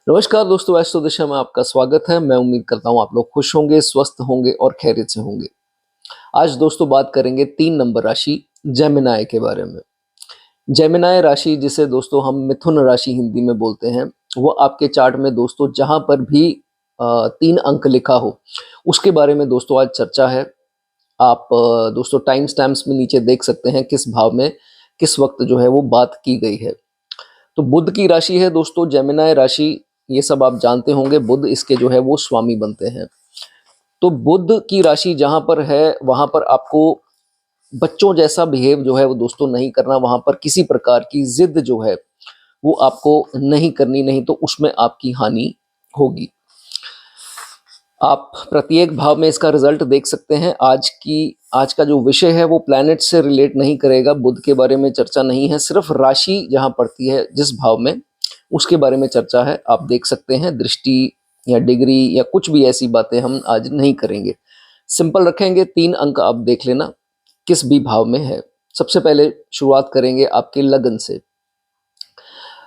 नमस्कार दोस्तों, एस्ट्रो दिशा में आपका स्वागत है। मैं उम्मीद करता हूँ आप लोग खुश होंगे, स्वस्थ होंगे और खैरियत से होंगे। आज दोस्तों बात करेंगे 3 नंबर राशि जेमिनाई के बारे में। जेमिनाई राशि जिसे दोस्तों हम मिथुन राशि हिंदी में बोलते हैं, वो आपके चार्ट में दोस्तों जहाँ पर भी 3 अंक लिखा हो, उसके बारे में दोस्तों आज चर्चा है। आप दोस्तों टाइम स्टैम्प्स में नीचे देख सकते हैं किस भाव में, किस वक़्त जो है वो बात की गई है। तो बुध की राशि है दोस्तों जेमिनाई राशि, ये सब आप जानते होंगे। बुध इसके जो है वो स्वामी बनते हैं। तो बुध की राशि जहां पर है वहां पर आपको बच्चों जैसा बिहेव जो है वो दोस्तों नहीं करना। वहां पर किसी प्रकार की जिद जो है वो आपको नहीं करनी, नहीं तो उसमें आपकी हानि होगी। आप प्रत्येक भाव में इसका रिजल्ट देख सकते हैं। आज का जो विषय है वो प्लैनेट से रिलेट नहीं करेगा, बुध के बारे में चर्चा नहीं है, सिर्फ राशि जहां पड़ती है जिस भाव में उसके बारे में चर्चा है। आप देख सकते हैं दृष्टि या डिग्री या कुछ भी ऐसी बातें हम आज नहीं करेंगे, सिंपल रखेंगे। 3 अंक आप देख लेना किस भी भाव में है। सबसे पहले शुरुआत करेंगे आपके लगन से।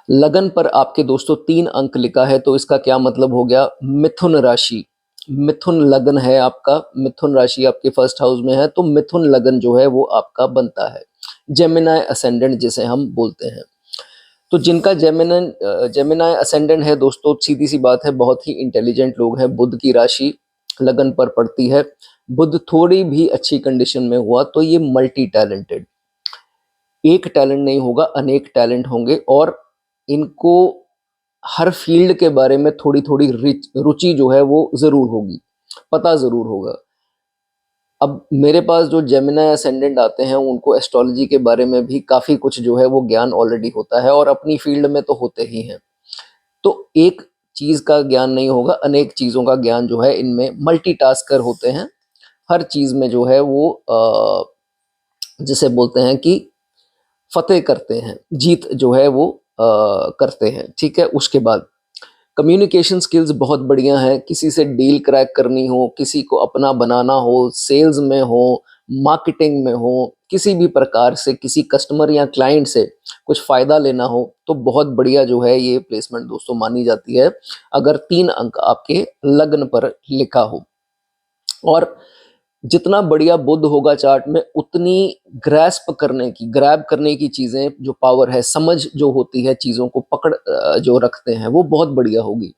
लगन पर आपके दोस्तों 3 अंक लिखा है, तो इसका क्या मतलब हो गया? मिथुन राशि, मिथुन लगन है आपका। मिथुन राशि आपके फर्स्ट हाउस में है, तो मिथुन लगन जो है वो आपका बनता है। जेमिनाई असेंडेंट जिसे हम बोलते हैं। तो जिनका जेमिनाई असेंडेंट है दोस्तों, सीधी सी बात है, बहुत ही इंटेलिजेंट लोग हैं। बुध की राशि लगन पर पड़ती है, बुध थोड़ी भी अच्छी कंडीशन में हुआ तो ये मल्टी टैलेंटेड, एक टैलेंट नहीं होगा, अनेक टैलेंट होंगे। और इनको हर फील्ड के बारे में थोड़ी थोड़ी रुचि जो है वो जरूर होगी, पता जरूर होगा। अब मेरे पास जो जेमिनी असेंडेंट आते हैं उनको एस्ट्रोलॉजी के बारे में भी काफ़ी कुछ जो है वो ज्ञान ऑलरेडी होता है, और अपनी फील्ड में तो होते ही हैं। तो एक चीज़ का ज्ञान नहीं होगा, अनेक चीज़ों का ज्ञान जो है इनमें, मल्टीटास्कर होते हैं। हर चीज़ में जो है वो जिसे बोलते हैं कि फतेह करते हैं, जीत जो है वो करते हैं। ठीक है, उसके बाद कम्युनिकेशन स्किल्स बहुत बढ़िया है। किसी से डील क्रैक करनी हो, किसी को अपना बनाना हो, सेल्स में हो, मार्केटिंग में हो, किसी भी प्रकार से किसी कस्टमर या क्लाइंट से कुछ फ़ायदा लेना हो, तो बहुत बढ़िया जो है ये प्लेसमेंट दोस्तों मानी जाती है, अगर 3 अंक आपके लग्न पर लिखा हो। और जितना बढ़िया बुध होगा चार्ट में, उतनी ग्रैब करने की चीज़ें, जो पावर है, समझ जो होती है, चीज़ों को पकड़ जो रखते हैं, वो बहुत बढ़िया होगी।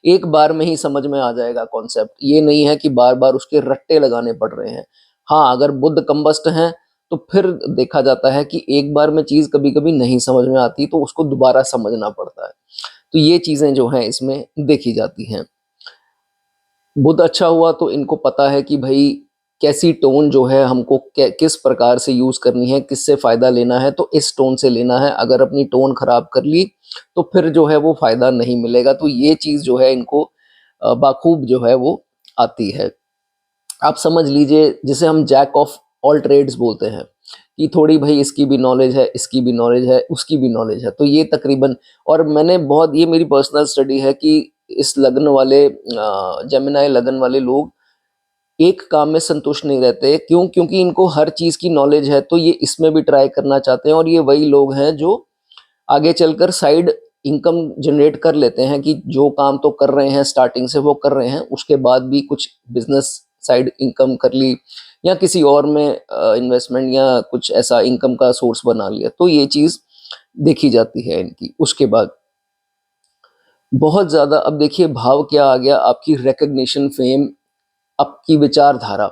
एक बार में ही समझ में आ जाएगा कॉन्सेप्ट, ये नहीं है कि बार-बार उसके रट्टे लगाने पड़ रहे हैं। हाँ, अगर बुध कंबस्ट हैं, तो फिर देखा जाता है कि एक बार में चीज़ कभी-कभी नहीं समझ में आती, तो उसको दोबारा समझना पड़ता है। तो ये चीज़ें जो हैं इसमें देखी जाती हैं। बुध अच्छा हुआ तो इनको पता है कि भाई कैसी टोन जो है हमको किस प्रकार से यूज़ करनी है, किससे फ़ायदा लेना है, तो इस टोन से लेना है। अगर अपनी टोन ख़राब कर ली तो फिर जो है वो फ़ायदा नहीं मिलेगा। तो ये चीज़ जो है इनको बाखूब जो है वो आती है। आप समझ लीजिए जिसे हम जैक ऑफ ऑल ट्रेड्स बोलते हैं, कि थोड़ी भाई इसकी भी नॉलेज है, इसकी भी नॉलेज है, उसकी भी नॉलेज है। तो ये तकरीबन, और मैंने बहुत, ये मेरी पर्सनल स्टडी है कि इस लग्न वाले जेमिनी लगन वाले लोग एक काम में संतुष्ट नहीं रहते। क्यों? क्योंकि इनको हर चीज़ की नॉलेज है, तो ये इसमें भी ट्राई करना चाहते हैं। और ये वही लोग हैं जो आगे चलकर साइड इनकम जनरेट कर लेते हैं, कि जो काम तो कर रहे हैं स्टार्टिंग से वो कर रहे हैं, उसके बाद भी कुछ बिजनेस साइड इनकम कर ली, या किसी और में इन्वेस्टमेंट या कुछ ऐसा इनकम का सोर्स बना लिया। तो ये चीज़ देखी जाती है इनकी। उसके बाद बहुत ज़्यादा, अब देखिए भाव क्या आ गया, आपकी रिकग्निशन, फेम, आपकी विचारधारा,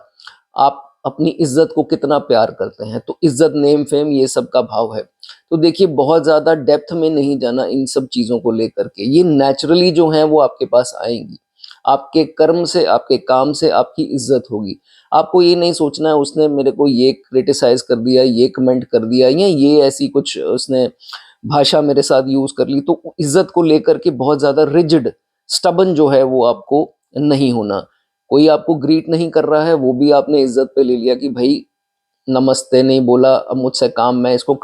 आप अपनी इज्जत को कितना प्यार करते हैं, तो इज्जत, नेम, फेम, ये सब का भाव है। तो देखिए बहुत ज़्यादा डेप्थ में नहीं जाना इन सब चीज़ों को लेकर के, ये नेचुरली जो हैं वो आपके पास आएंगी। आपके कर्म से, आपके काम से आपकी इज्जत होगी। आपको ये नहीं सोचना है उसने मेरे को ये क्रिटिसाइज कर दिया, ये कमेंट कर दिया, या ये ऐसी कुछ उसने भाषा मेरे साथ यूज कर ली। तो इज्जत को लेकर के बहुत ज्यादा रिजिड, स्टबन जो है वो आपको नहीं होना। कोई आपको ग्रीट नहीं कर रहा है, वो भी आपने इज्जत पे ले लिया कि भाई नमस्ते नहीं बोला, अब मुझसे काम, मैं इसको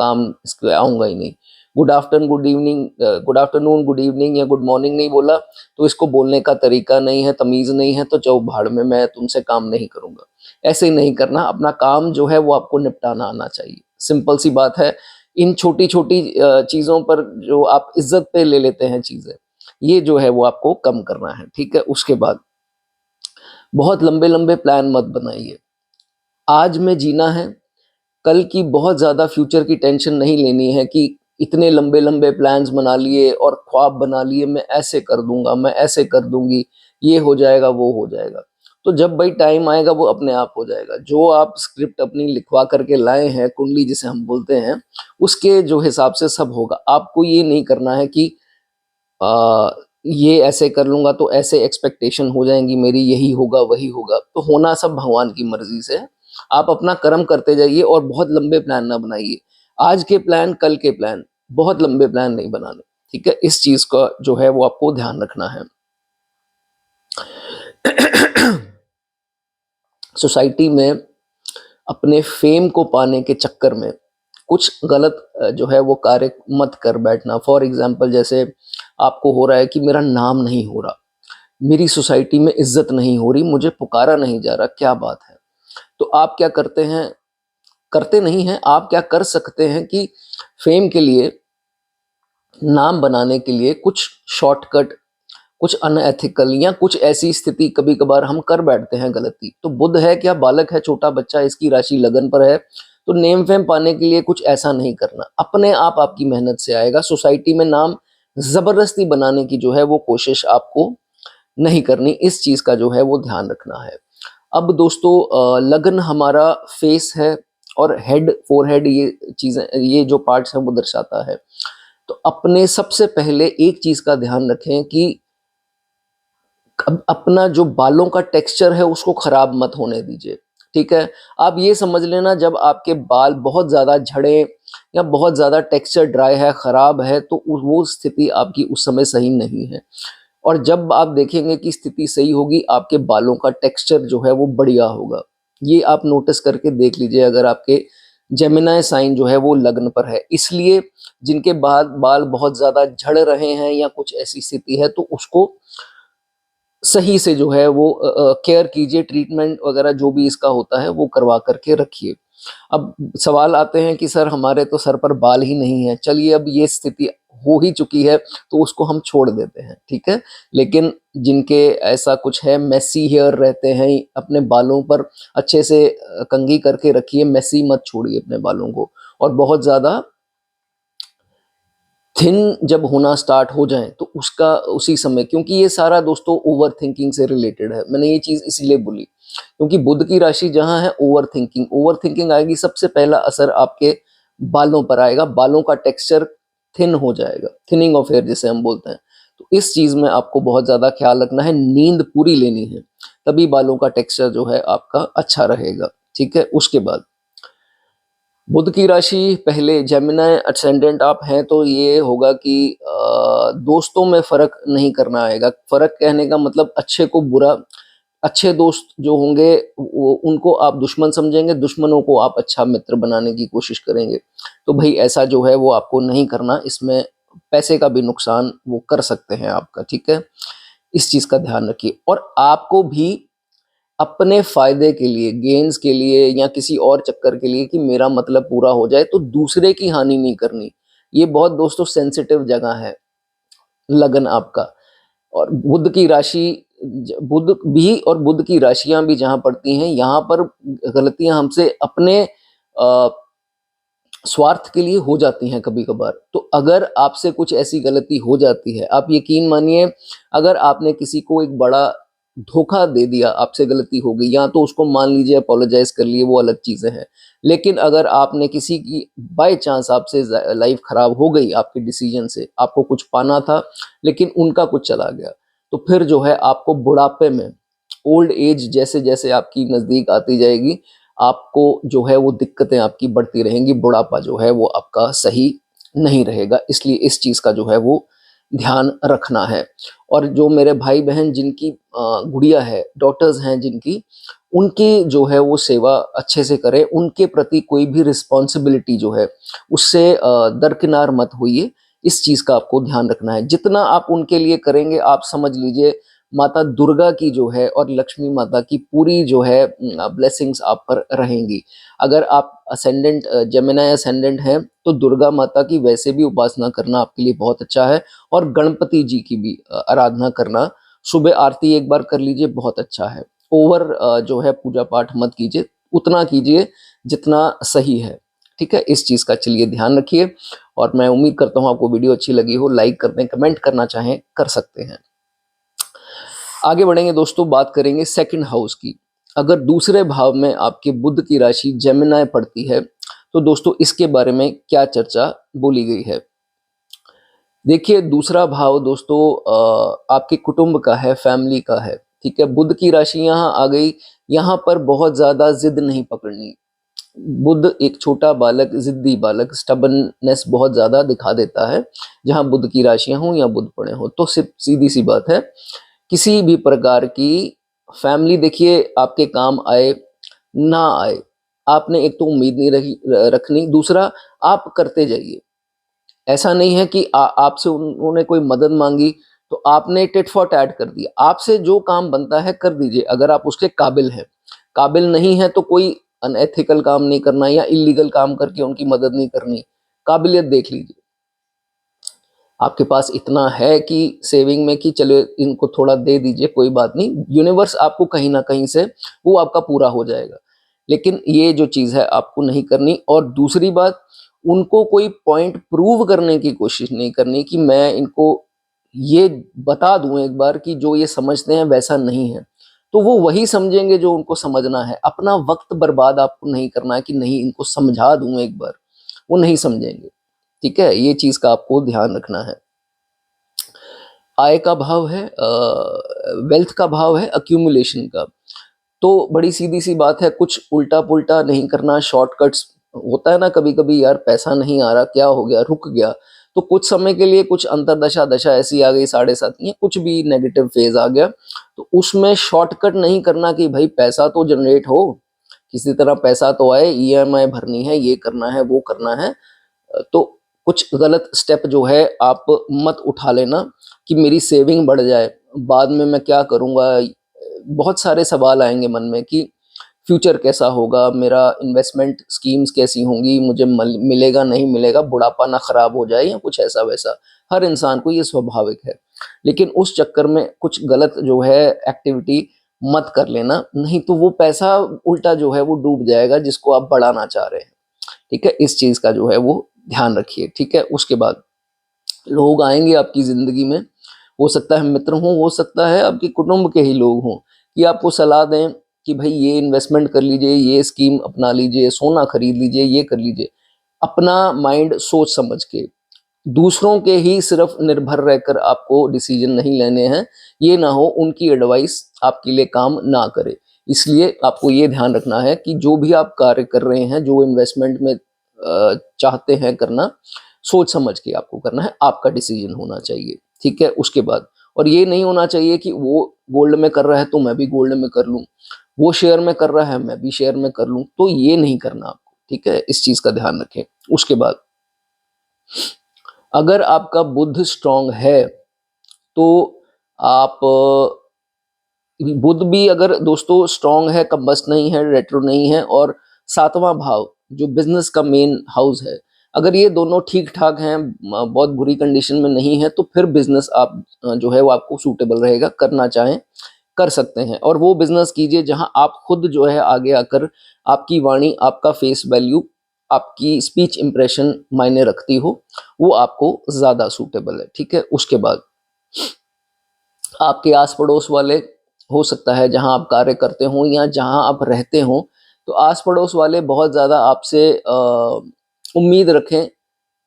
आऊंगा ही नहीं। Good afternoon, good evening, good afternoon, good evening या गुड मॉर्निंग नहीं बोला, तो इसको बोलने का तरीका नहीं है, तमीज नहीं है, तो जाओ भाड़ में, मैं तुमसे काम नहीं करूंगा। ऐसे ही नहीं करना, अपना काम जो है वो आपको निपटाना आना चाहिए। सिंपल सी बात है। इन छोटी छोटी चीजों पर जो आप इज्जत पे ले लेते हैं चीजें, ये जो है वो आपको कम करना है, ठीक है। उसके बाद बहुत लंबे लंबे प्लान मत बनाइए। आज में जीना है, कल की बहुत ज़्यादा फ्यूचर की टेंशन नहीं लेनी है कि इतने लंबे लंबे प्लान्स बना लिए और ख्वाब बना लिए, मैं ऐसे कर दूंगा, मैं ऐसे कर दूंगी, ये हो जाएगा, वो हो जाएगा। तो जब भाई टाइम आएगा वो अपने आप हो जाएगा। जो आप स्क्रिप्ट अपनी लिखवा करके लाए हैं, कुंडली जिसे हम बोलते हैं, उसके जो हिसाब से सब होगा। आपको ये नहीं करना है कि आ, ये ऐसे कर लूंगा तो ऐसे एक्सपेक्टेशन हो जाएंगी मेरी, यही होगा वही होगा। तो होना सब भगवान की मर्जी से है। आप अपना कर्म करते जाइए और बहुत लंबे प्लान ना बनाइए। आज के प्लान, कल के प्लान, बहुत लंबे प्लान नहीं बनाने, ठीक है। इस चीज का जो है वो आपको ध्यान रखना है। सोसाइटी में अपने फेम को पाने के चक्कर में कुछ गलत जो है वो कार्य मत कर बैठना। फॉर एग्जाम्पल, जैसे आपको हो रहा है कि मेरा नाम नहीं हो रहा, मेरी सोसाइटी में इज्जत नहीं हो रही, मुझे पुकारा नहीं जा रहा, क्या बात है। तो आप क्या करते हैं, करते नहीं हैं, आप क्या कर सकते हैं कि फेम के लिए, नाम बनाने के लिए कुछ शॉर्टकट, कुछ अनएथिकल या कुछ ऐसी स्थिति कभी कभार हम कर बैठते हैं गलती। तो बुध है क्या, बालक है, छोटा बच्चा, इसकी राशि लगन पर है। तो नेम फेम पाने के लिए कुछ ऐसा नहीं करना, अपने आप आपकी मेहनत से आएगा। सोसाइटी में नाम जबरदस्ती बनाने की जो है वो कोशिश आपको नहीं करनी। इस चीज का जो है वो ध्यान रखना है। अब दोस्तों, लगन हमारा फेस है और हेड, फोरहेड, ये चीजें, ये जो पार्ट्स हैं वो दर्शाता है। तो अपने सबसे पहले एक चीज का ध्यान रखें कि अब अपना जो बालों का टेक्सचर है उसको खराब मत होने दीजिए, ठीक है। आप ये समझ लेना, जब आपके बाल बहुत ज़्यादा झड़े या बहुत ज़्यादा टेक्सचर ड्राई है, ख़राब है, तो वो स्थिति आपकी उस समय सही नहीं है। और जब आप देखेंगे कि स्थिति सही होगी, आपके बालों का टेक्सचर जो है वो बढ़िया होगा। ये आप नोटिस करके देख लीजिए, अगर आपके जेमिनाई साइन जो है वो लग्न पर है। इसलिए जिनके बाल बाल बहुत ज़्यादा झड़ रहे हैं या कुछ ऐसी स्थिति है, तो उसको सही से जो है वो केयर कीजिए, ट्रीटमेंट वगैरह जो भी इसका होता है वो करवा करके रखिए। अब सवाल आते हैं कि सर हमारे तो सर पर बाल ही नहीं है। चलिए, अब ये स्थिति हो ही चुकी है तो उसको हम छोड़ देते हैं, ठीक है। लेकिन जिनके ऐसा कुछ है, मेसी हेयर रहते हैं, अपने बालों पर अच्छे से कंघी करके रखिए, मेसी मत छोड़िए अपने बालों को। और बहुत ज़्यादा थिन जब होना स्टार्ट हो जाए तो उसका उसी समय, क्योंकि ये सारा दोस्तों ओवर थिंकिंग से रिलेटेड है। मैंने ये चीज़ इसीलिए बोली क्योंकि बुध की राशि जहाँ है, ओवर थिंकिंग आएगी, सबसे पहला असर आपके बालों पर आएगा। बालों का टेक्सचर थिन हो जाएगा, थिनिंग ऑफ हेयर जिसे हम बोलते हैं। तो इस चीज़ में आपको बहुत ज़्यादा ख्याल रखना है, नींद पूरी लेनी है, तभी बालों का टेक्सचर जो है आपका अच्छा रहेगा, ठीक है। उसके बाद बुध की राशि पहले जेमिनाई असेंडेंट आप हैं, तो ये होगा कि दोस्तों में फर्क नहीं करना आएगा। फर्क कहने का मतलब अच्छे को बुरा, अच्छे दोस्त जो होंगे वो उनको आप दुश्मन समझेंगे, दुश्मनों को आप अच्छा मित्र बनाने की कोशिश करेंगे। तो भाई ऐसा जो है वो आपको नहीं करना, इसमें पैसे का भी नुकसान वो कर सकते हैं आपका, ठीक है। इस चीज का ध्यान रखिए। और आपको भी अपने फायदे के लिए, गेन्स के लिए या किसी और चक्कर के लिए कि मेरा मतलब पूरा हो जाए, तो दूसरे की हानि नहीं करनी। ये बहुत दोस्तों सेंसिटिव जगह है लगन आपका। और बुध की राशि, बुध भी और बुध की राशियां भी जहां पड़ती हैं, यहाँ पर गलतियां हमसे अपने स्वार्थ के लिए हो जाती हैं कभी कभार। तो अगर आपसे कुछ ऐसी गलती हो जाती है, आप यकीन मानिए, अगर आपने किसी को एक बड़ा धोखा दे दिया, आपसे गलती हो गई, या तो उसको मान लीजिए अपोलोजाइज कर लिए, वो अलग चीज़ें हैं। लेकिन अगर आपने किसी की बाय चांस आपसे लाइफ खराब हो गई आपके डिसीजन से, आपको कुछ पाना था लेकिन उनका कुछ चला गया, तो फिर जो है आपको बुढ़ापे में, ओल्ड एज जैसे जैसे आपकी नज़दीक आती जाएगी, आपको जो है वो दिक्कतें आपकी बढ़ती रहेंगी। बुढ़ापा जो है वो आपका सही नहीं रहेगा, इसलिए इस चीज़ का जो है वो ध्यान रखना है। और जो मेरे भाई बहन जिनकी गुड़िया है, डॉटर्स हैं जिनकी, उनकी जो है वो सेवा अच्छे से करें, उनके प्रति कोई भी रिस्पॉन्सिबिलिटी जो है उससे दरकिनार मत होइए। इस चीज़ का आपको ध्यान रखना है। जितना आप उनके लिए करेंगे, आप समझ लीजिए माता दुर्गा की जो है और लक्ष्मी माता की पूरी जो है ब्लेसिंग्स आप पर रहेंगी। अगर आप असेंडेंट जेमिनी असेंडेंट हैं तो दुर्गा माता की वैसे भी उपासना करना आपके लिए बहुत अच्छा है, और गणपति जी की भी आराधना करना, सुबह आरती एक बार कर लीजिए, बहुत अच्छा है। ओवर जो है पूजा पाठ मत कीजिए, उतना कीजिए जितना सही है, ठीक है। इस चीज़ का चलिए ध्यान रखिए, और मैं उम्मीद करता हूँ आपको वीडियो अच्छी लगी हो। लाइक कर दें, कमेंट करना चाहें कर सकते हैं। आगे बढ़ेंगे दोस्तों, बात करेंगे सेकंड हाउस की। अगर दूसरे भाव में आपके बुध की राशि जेमिनी पड़ती है तो दोस्तों इसके बारे में क्या चर्चा बोली गई है। देखिए, दूसरा भाव दोस्तों आपके कुटुंब का है, फैमिली का है, ठीक है। बुध की राशि यहाँ आ गई, यहाँ पर बहुत ज़्यादा जिद नहीं पकड़नी। बुध एक छोटा बालक, जिद्दी बालक, स्टबननेस बहुत ज़्यादा दिखा देता है जहाँ बुध की राशियाँ हों या बुध पड़े हों। तो सिर्फ सीधी सी बात है, किसी भी प्रकार की फैमिली देखिए आपके काम आए ना आए, आपने एक तो उम्मीद नहीं रखनी, दूसरा आप करते जाइए। ऐसा नहीं है कि आपसे उन्होंने कोई मदद मांगी तो आपने टिट फॉर टैट कर दिया। आपसे जो काम बनता है कर दीजिए, अगर आप उसके काबिल हैं। काबिल नहीं है तो कोई अनएथिकल काम नहीं करना या इलीगल काम करके उनकी मदद नहीं करनी। काबिलियत देख लीजिए, आपके पास इतना है कि सेविंग में कि चलो इनको थोड़ा दे दीजिए, कोई बात नहीं, यूनिवर्स आपको कहीं ना कहीं से वो आपका पूरा हो जाएगा। लेकिन ये जो चीज़ है आपको नहीं करनी। और दूसरी बात, उनको कोई पॉइंट प्रूव करने की कोशिश नहीं करनी कि मैं इनको ये बता दूं एक बार कि जो ये समझते हैं वैसा नहीं है, तो वो वही समझेंगे जो उनको समझना है। अपना वक्त बर्बाद आपको नहीं करना है कि नहीं इनको समझा दूं एक बार, वो नहीं समझेंगे, ठीक है। ये चीज़ का आपको ध्यान रखना है। आय का भाव है, वेल्थ का भाव है, अक्यूमुलेशन का। तो बड़ी सीधी सी बात है, कुछ उल्टा पुल्टा नहीं करना, शॉर्टकट्स होता है ना कभी कभी, यार पैसा नहीं आ रहा, क्या हो गया, रुक गया, तो कुछ समय के लिए कुछ अंतरदशा दशा ऐसी आ गई, 7.5 या कुछ भी नेगेटिव फेज आ गया, तो उसमें शॉर्टकट नहीं करना कि भाई पैसा तो जनरेट हो, किसी तरह पैसा तो आए, ईएमआई भरनी है, ये करना है, वो करना है। तो कुछ गलत स्टेप जो है आप मत उठा लेना कि मेरी सेविंग बढ़ जाए, बाद में मैं क्या करूँगा। बहुत सारे सवाल आएंगे मन में कि फ्यूचर कैसा होगा, मेरा इन्वेस्टमेंट स्कीम्स कैसी होंगी, मुझे मिलेगा नहीं मिलेगा, बुढ़ापा ना खराब हो जाए या कुछ ऐसा वैसा। हर इंसान को ये स्वाभाविक है, लेकिन उस चक्कर में कुछ गलत जो है एक्टिविटी मत कर लेना, नहीं तो वो पैसा उल्टा जो है वो डूब जाएगा जिसको आप बढ़ाना चाह रहे हैं, ठीक है। इस चीज़ का जो है वो ध्यान रखिए, ठीक है। उसके बाद लोग आएंगे आपकी ज़िंदगी में, हो सकता है मित्र हों, हो सकता है आपके कुटुंब के ही लोग हों, कि आपको सलाह दें कि भाई ये इन्वेस्टमेंट कर लीजिए, ये स्कीम अपना लीजिए, सोना खरीद लीजिए, ये कर लीजिए। अपना माइंड सोच समझ के, दूसरों के ही सिर्फ निर्भर रहकर आपको डिसीजन नहीं लेने हैं, ये ना हो उनकी एडवाइस आपके लिए काम ना करे। इसलिए आपको ये ध्यान रखना है कि जो भी आप कार्य कर रहे हैं, जो इन्वेस्टमेंट में चाहते हैं करना, सोच समझ के आपको करना है, आपका डिसीजन होना चाहिए, ठीक है। उसके बाद, और ये नहीं होना चाहिए कि वो गोल्ड में कर रहा है तो मैं भी गोल्ड में कर लूँ, वो शेयर में कर रहा है मैं भी शेयर में कर लूँ, तो ये नहीं करना आपको, ठीक है। इस चीज़ का ध्यान रखें। उसके बाद, अगर आपका बुध स्ट्रांग है तो आप बुध भी अगर दोस्तों स्ट्रांग है, कंबस्ट नहीं है, रेट्रो नहीं है, और सातवां भाव जो बिजनेस का मेन हाउस है, अगर ये दोनों ठीक ठाक हैं, बहुत बुरी कंडीशन में नहीं है, तो फिर बिजनेस आप जो है वो आपको सूटेबल रहेगा, करना चाहें कर सकते हैं। और वो बिजनेस कीजिए जहां आप खुद जो है आगे आकर आपकी वाणी, आपका फेस वैल्यू, आपकी स्पीच इंप्रेशन मायने रखती हो, वो आपको ज़्यादा सूटेबल है, ठीक है। उसके बाद आपके आस पड़ोस वाले, हो सकता है जहां आप कार्य करते हों या जहां आप रहते हों, तो आस पड़ोस वाले बहुत ज़्यादा आपसे उम्मीद रखें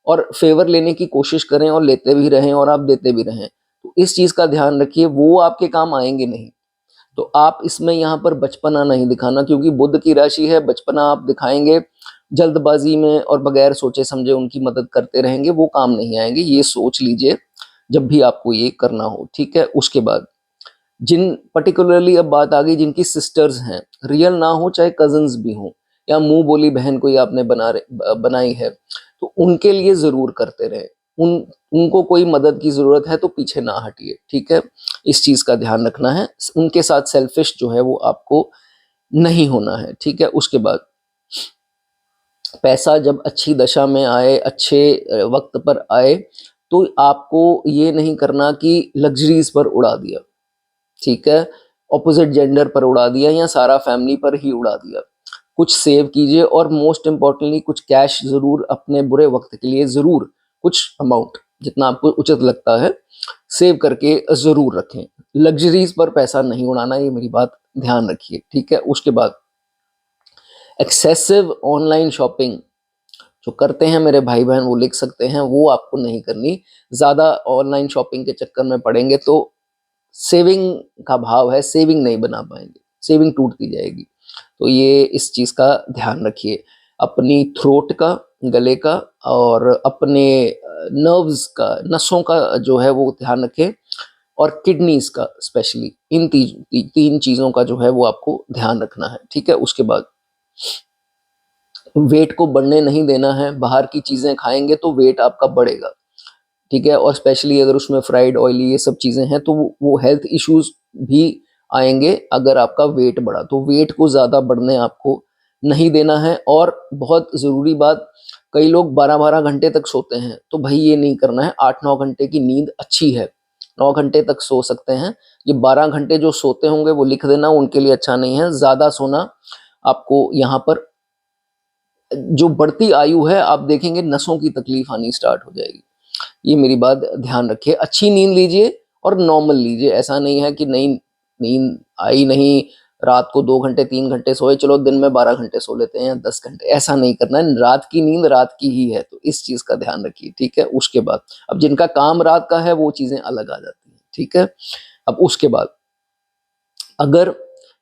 और फेवर लेने की कोशिश करें, और लेते भी रहें और आप देते भी रहें, तो इस चीज़ का ध्यान रखिए, वो आपके काम आएंगे नहीं। तो आप इसमें यहाँ पर बचपना नहीं दिखाना, क्योंकि बुध की राशि है, बचपना आप दिखाएंगे जल्दबाजी में और बगैर सोचे समझे उनकी मदद करते रहेंगे, वो काम नहीं आएंगे, ये सोच लीजिए जब भी आपको ये करना हो, ठीक है। उसके बाद, जिन पर्टिकुलरली अब बात आ गई जिनकी सिस्टर्स हैं, रियल ना हो चाहे कजन्स भी हों, या मुंह बोली बहन कोई आपने बनाई है, तो उनके लिए ज़रूर करते रहे। उन उनको कोई मदद की ज़रूरत है तो पीछे ना हटिए, ठीक है? इस चीज़ का ध्यान रखना है। उनके साथ सेल्फ़िश जो है वो आपको नहीं होना है, ठीक है? उसके बाद पैसा जब अच्छी दशा में आए, अच्छे वक़्त पर आए, तो आपको ये नहीं करना कि लग्ज़रीज़ पर उड़ा दिया, ठीक है? ऑपोज़िट जेंडर पर उड़ा दिया या सारा फैमिली पर ही उड़ा दिया। कुछ सेव कीजिए और मोस्ट इम्पोर्टेंटली कुछ कैश ज़रूर अपने बुरे वक़्त के लिए ज़रूर कुछ अमाउंट जितना आपको उचित लगता है, सेव करके ज़रूर रखें। लग्ज़रीज़ पर पैसा नहीं उड़ाना, ये मेरी बात ध्यान रखिए, ठीक है? उसके बाद एक्सेसिव ऑनलाइन शॉपिंग जो करते हैं मेरे भाई-बहन वो लिख सकते हैं, वो आपको नहीं करनी। ज़्यादा ऑनलाइन शॉपिंग के चक्कर में पड़ेंगे तो सेविंग का भाव है, सेविंग नहीं बना पाएँगे, सेविंग टूटती जाएगी। तो ये इस चीज़ का ध्यान रखिए। अपनी थ्रोट का, गले का और अपने नर्व्स का, नसों का जो है वो ध्यान रखें और किडनीज़ का स्पेशली इन 3 चीज़ों का जो है वो आपको ध्यान रखना है, ठीक है? उसके बाद वेट को बढ़ने नहीं देना है, बाहर की चीज़ें खाएँगे तो वेट आपका बढ़ेगा, ठीक है? और स्पेशली अगर उसमें फ्राइड, ऑयली ये सब चीज़ें हैं तो वो हेल्थ इश्यूज़ भी आएँगे अगर आपका वेट बढ़ा। तो वेट को ज़्यादा बढ़ने आपको नहीं देना है और बहुत ज़रूरी बात, कई लोग 12-12 घंटे तक सोते हैं, तो भई ये नहीं करना है, 8-9 घंटे की नींद अच्छी है, 9 घंटे तक सो सकते हैं। ये 12 घंटे जो सोते होंगे वो लिख देना, उनके लिए अच्छा नहीं है। ज़्यादा सोना आपको यहाँ पर जो बढ़ती आयु है आप देखेंगे नसों की तकलीफ आनी स्टार्ट हो जाएगी। ये मेरी बात ध्यान रखिए। अच्छी नींद लीजिए और नॉर्मल लीजिए। ऐसा नहीं है कि नहीं नींद आई नहीं, रात को 2 घंटे 3 घंटे सोए, चलो दिन में 12 घंटे सो लेते हैं या 10 घंटे, ऐसा नहीं करना है। रात की नींद रात की ही है, तो इस चीज़ का ध्यान रखिए, ठीक है? उसके बाद अब जिनका काम रात का है वो चीज़ें अलग आ जाती हैं, ठीक है? अब उसके बाद अगर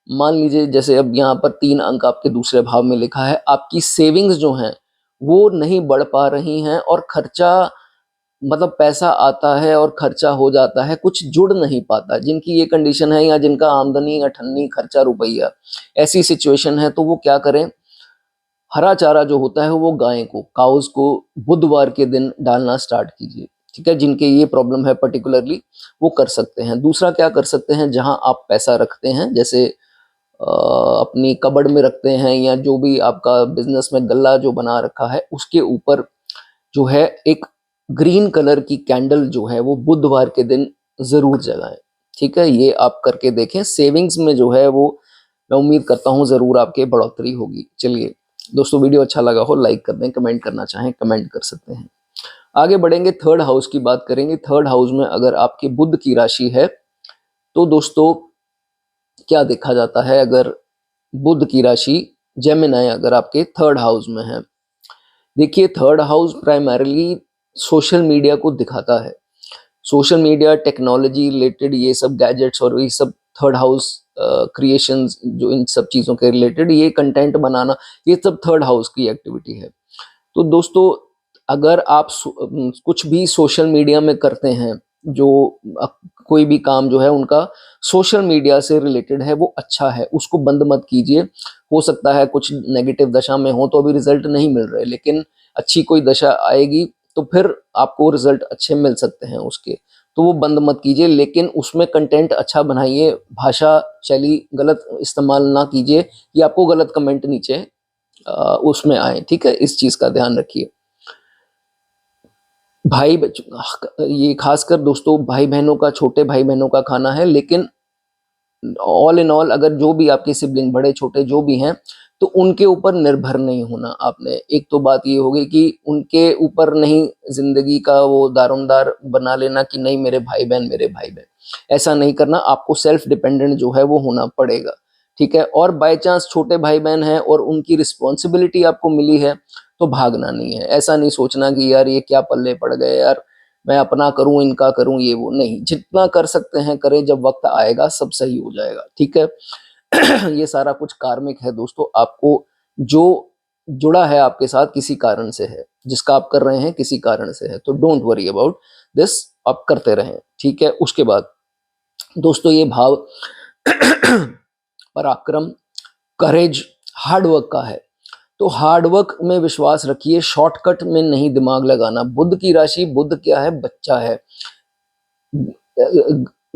मान लीजिए जैसे अब यहाँ पर 3 अंक आपके दूसरे भाव में लिखा है, आपकी सेविंग्स जो हैं, वो नहीं बढ़ पा रही हैं और खर्चा मतलब पैसा आता है और खर्चा हो जाता है, कुछ जुड़ नहीं पाता। जिनकी ये कंडीशन है या जिनका आमदनी अठन्नी खर्चा रुपया, ऐसी सिचुएशन है तो वो क्या करें, हरा चारा जो होता है वो गाय को, काउज़ को बुधवार के दिन डालना स्टार्ट कीजिए, ठीक है? जिनके ये प्रॉब्लम है पर्टिकुलरली वो कर सकते हैं। दूसरा क्या कर सकते हैं, जहाँ आप पैसा रखते हैं जैसे अपनी कबर्ड में रखते हैं या जो भी आपका बिज़नेस में गल्ला जो बना रखा है, उसके ऊपर जो है एक ग्रीन कलर की कैंडल जो है वो बुधवार के दिन ज़रूर जलाएँ, ठीक है? ये आप करके देखें, सेविंग्स में जो है वो मैं उम्मीद करता हूँ ज़रूर आपके बढ़ोतरी होगी। चलिए दोस्तों, वीडियो अच्छा लगा हो लाइक कर दें, कमेंट करना चाहें कमेंट कर सकते हैं। आगे बढ़ेंगे, थर्ड हाउस की बात करेंगे। थर्ड हाउस में अगर आपके बुध की राशि है तो दोस्तों क्या देखा जाता है, अगर बुध की राशि जेमिनी अगर आपके थर्ड हाउस में है, देखिए third house primarily social media को दिखाता है। सोशल मीडिया, टेक्नोलॉजी रिलेटेड ये सब गैजेट्स और ये सब थर्ड हाउस क्रिएशंस जो इन सब चीज़ों के रिलेटेड ये कंटेंट बनाना, ये सब थर्ड हाउस की एक्टिविटी है। तो दोस्तों अगर आप कुछ भी सोशल मीडिया में करते हैं, जो अ, कोई भी काम जो है उनका सोशल मीडिया से रिलेटेड है वो अच्छा है, उसको बंद मत कीजिए। हो सकता है कुछ नेगेटिव दशा में हो तो अभी रिजल्ट नहीं मिल रहे, लेकिन अच्छी कोई दशा आएगी तो फिर आपको रिजल्ट अच्छे मिल सकते हैं उसके, तो वो बंद मत कीजिए, लेकिन उसमें कंटेंट अच्छा बनाइए, भाषा शैली गलत इस्तेमाल ना कीजिए कि आपको गलत कमेंट नीचे उसमें आए, ठीक है? इस चीज़ का ध्यान रखिए। भाई बच ये खासकर दोस्तों भाई-बहनों का, छोटे भाई-बहनों का खाना है, लेकिन ऑल इन ऑल अगर जो भी आपके सिबलिंग बड़े-छोटे जो भी हैं, तो उनके ऊपर निर्भर नहीं होना आपने। एक तो बात ये हो गई कि उनके ऊपर नहीं ज़िंदगी का वो दारोमदार बना लेना कि नहीं मेरे भाई-बहन। ऐसा नहीं करना, आपको सेल्फ डिपेंडेंट जो है वो होना पड़ेगा, ठीक है? और बाय चांस छोटे भाई-बहन हैं और उनकी रिस्पॉन्सिबिलिटी आपको मिली है, तो भागना नहीं है। ऐसा नहीं सोचना कि यार ये क्या पल्ले पड़ गए यार, मैं अपना करूँ, इनका करूँ, ये वो नहीं। जितना कर सकते हैं करें, जब वक़्त आएगा सब सही हो जाएगा, ठीक है? ये सारा कुछ कार्मिक है दोस्तों, आपको जो जुड़ा है आपके साथ किसी कारण से है, जिसका आप कर रहे हैं किसी कारण से है, तो डोंट वरी अबाउट दिस, आप करते रहें, ठीक है? उसके बाद दोस्तों ये भाव पराक्रम, करेज, हार्ड वर्क का है। तो हार्डवर्क में विश्वास रखिए, शॉर्टकट में नहीं दिमाग लगाना। बुध की राशि, बुध क्या है? बच्चा है।